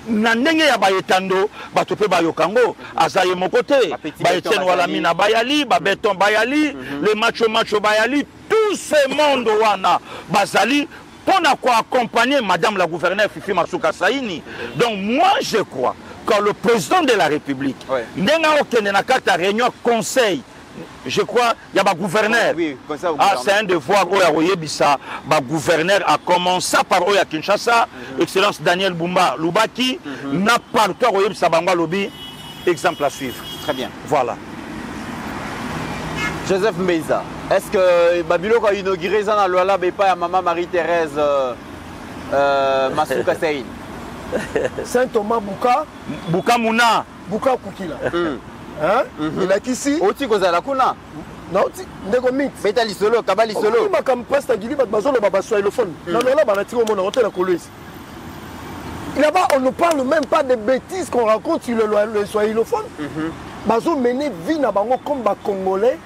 na ndenge ya bayetando bato pe bayokango azaye mokote bayeten wala mina bayali ba beton bayali le macho bayali tout ce monde wana bazali pour na ko accompagner madame la gouverneure Fifi Masuka Saini. Donc moi je crois que le président de la République ndenga okende na kata réunion conseil je crois, il y a un gouverneur. Oui, comme ça, c'est un devoir. Le gouverneur a commencé par Oya Kinshasa, Excellence Daniel Bumba Lubaki, n'a pas le temps de lobby. Exemple à suivre. Très bien. Voilà. Joseph Mbeza, est-ce que Babylon a inauguré ça dans Lualaba et pas à Maman Marie-Thérèse Masuka Saïd? Saint-Thomas Bouka. Bouka Mouna. Bouka Koukila. Il a qu'ici. Oti Kozala Kuna. Non, ndeko mix. Beta lisolo, kabali solo. Ma campagne gili bat bazolo baba swahilofone. Non là bana tiro mon hôtel à Coloise. Là-bas on ne parle même pas des bêtises qu'on raconte sur le swahilophone. Bazo mené vie na bango comme ba congolais.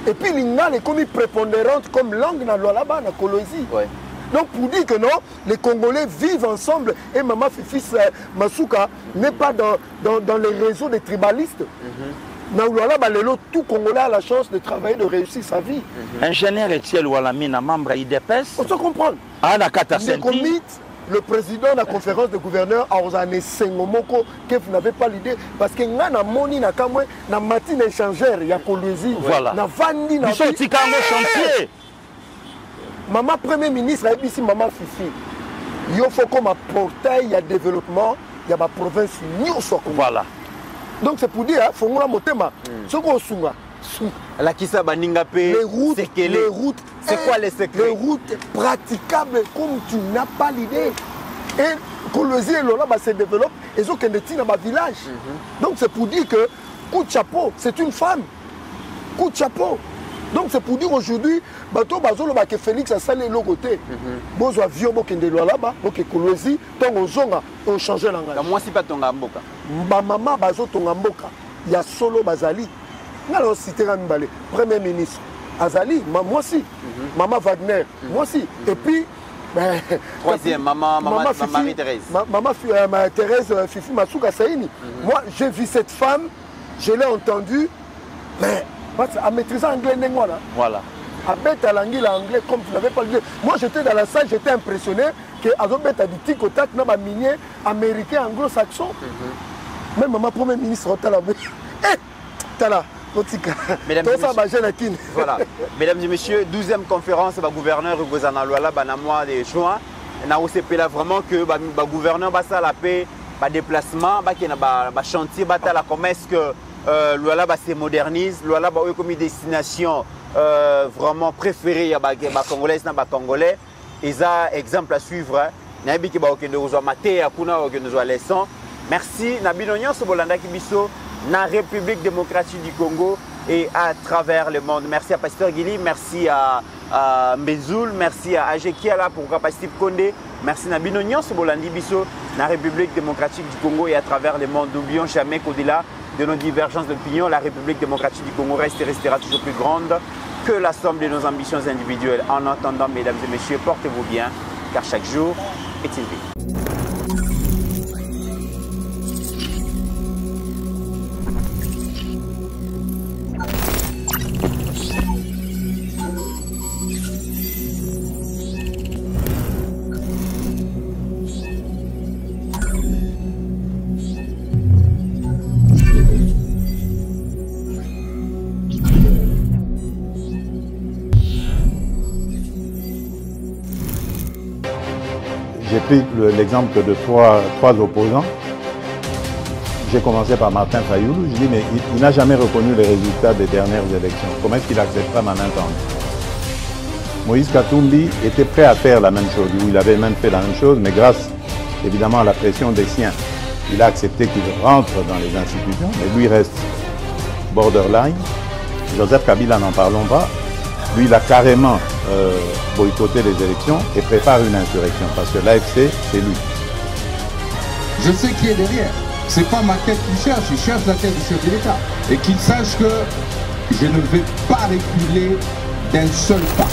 Et puis l'ingale est comme prépondérante comme langue dans là-bas na Coloise. Ouais. Donc pour dire que non, les Congolais vivent ensemble et Maman Fifis Masuka n'est pas dans les réseaux des tribalistes. Tout Congolais a la chance de travailler, de réussir sa vie. Ingénieur Etiel Oualamina, membre IDPS. On se comprend. Le président de la conférence de gouverneurs a osé Sengomoko que vous n'avez pas l'idée parce que nous avons moni na kamwe na matine échangère ya Kolwezi. Voilà. Na vandi na chantier. Maman Premier ministre a dit ici Maman Fifi. Il faut comme un portail, il y a développement, il y a ma province. Voilà. Donc c'est pour dire, il faut que motema. Ce qu'on souma. La Kissa Baningapé, les routes, c'est quoi les secrets? Les routes praticables comme tu n'as pas l'idée. Et Kolwezi et Lola se développent, ils ont qu'un dans ma village. Donc c'est pour dire que coup de chapeau, c'est une femme. Coup de chapeau. Donc c'est pour dire aujourd'hui, bateau bazolo ba que Félix a salé l'autre côté. Bozo avion bokende là-bas, ok Kolwezi, donc ozonga, on changer langage. Moi si pas tonga mboka. Ba maman bazo tonga mboka. Il y a solo bazali. Nalo cité Mbale, Premier ministre Azali, moi aussi. Maman Wagner, moi aussi. Et puis troisième, maman Marie-Thérèse. Maman Thérèse Fifi Masuka Saïni. Moi j'ai vu cette femme, je l'ai entendue, mais à maîtriser l'anglais, voilà. À bête à l'anglais, comme tu n'avais pas le dire. Moi, j'étais dans la salle, j'étais impressionné que Azobet a dit tic au tac, n'a pas minier américain, anglo-saxon. Même ma Premier ministre, voilà. Mesdames et messieurs, 12e conférence, le gouverneur Gozana Luala, le mois de juin. On a aussi vraiment que le gouverneur va la paix, le déplacement, le chantier, comment est-ce que Luala se modernise, Luala est comme une destination vraiment préférée à les Congolais et les Congolais. Et ça, exemple à suivre. Merci. La République démocratique du Congo et à travers le monde. Merci à Pasteur Guili, merci à Mbezoul, merci à Ajekiala pour Capacité Condé, merci à Binognon, Sobolandi Bisso, la République démocratique du Congo et à travers le monde. N'oublions jamais qu'au-delà de nos divergences d'opinion, la République démocratique du Congo reste et restera toujours plus grande que la somme de nos ambitions individuelles. En attendant, mesdames et messieurs, portez-vous bien, car chaque jour est une vie. J'ai pris l'exemple de trois opposants. J'ai commencé par Martin Fayoulou. Je dis, mais il n'a jamais reconnu les résultats des dernières élections. Comment est-ce qu'il acceptera ma main tendue? Moïse Katumbi était prêt à faire la même chose. Il avait même fait la même chose, mais grâce évidemment à la pression des siens, il a accepté qu'il rentre dans les institutions, mais lui reste borderline. Joseph Kabila, n'en parlons pas. Lui, il a carrément boycotté les élections et prépare une insurrection parce que l'AFC, c'est lui. Je sais qui est derrière. C'est pas ma tête qu'il cherche, il cherche la tête du chef de l'État. Et qu'il sache que je ne vais pas reculer d'un seul pas.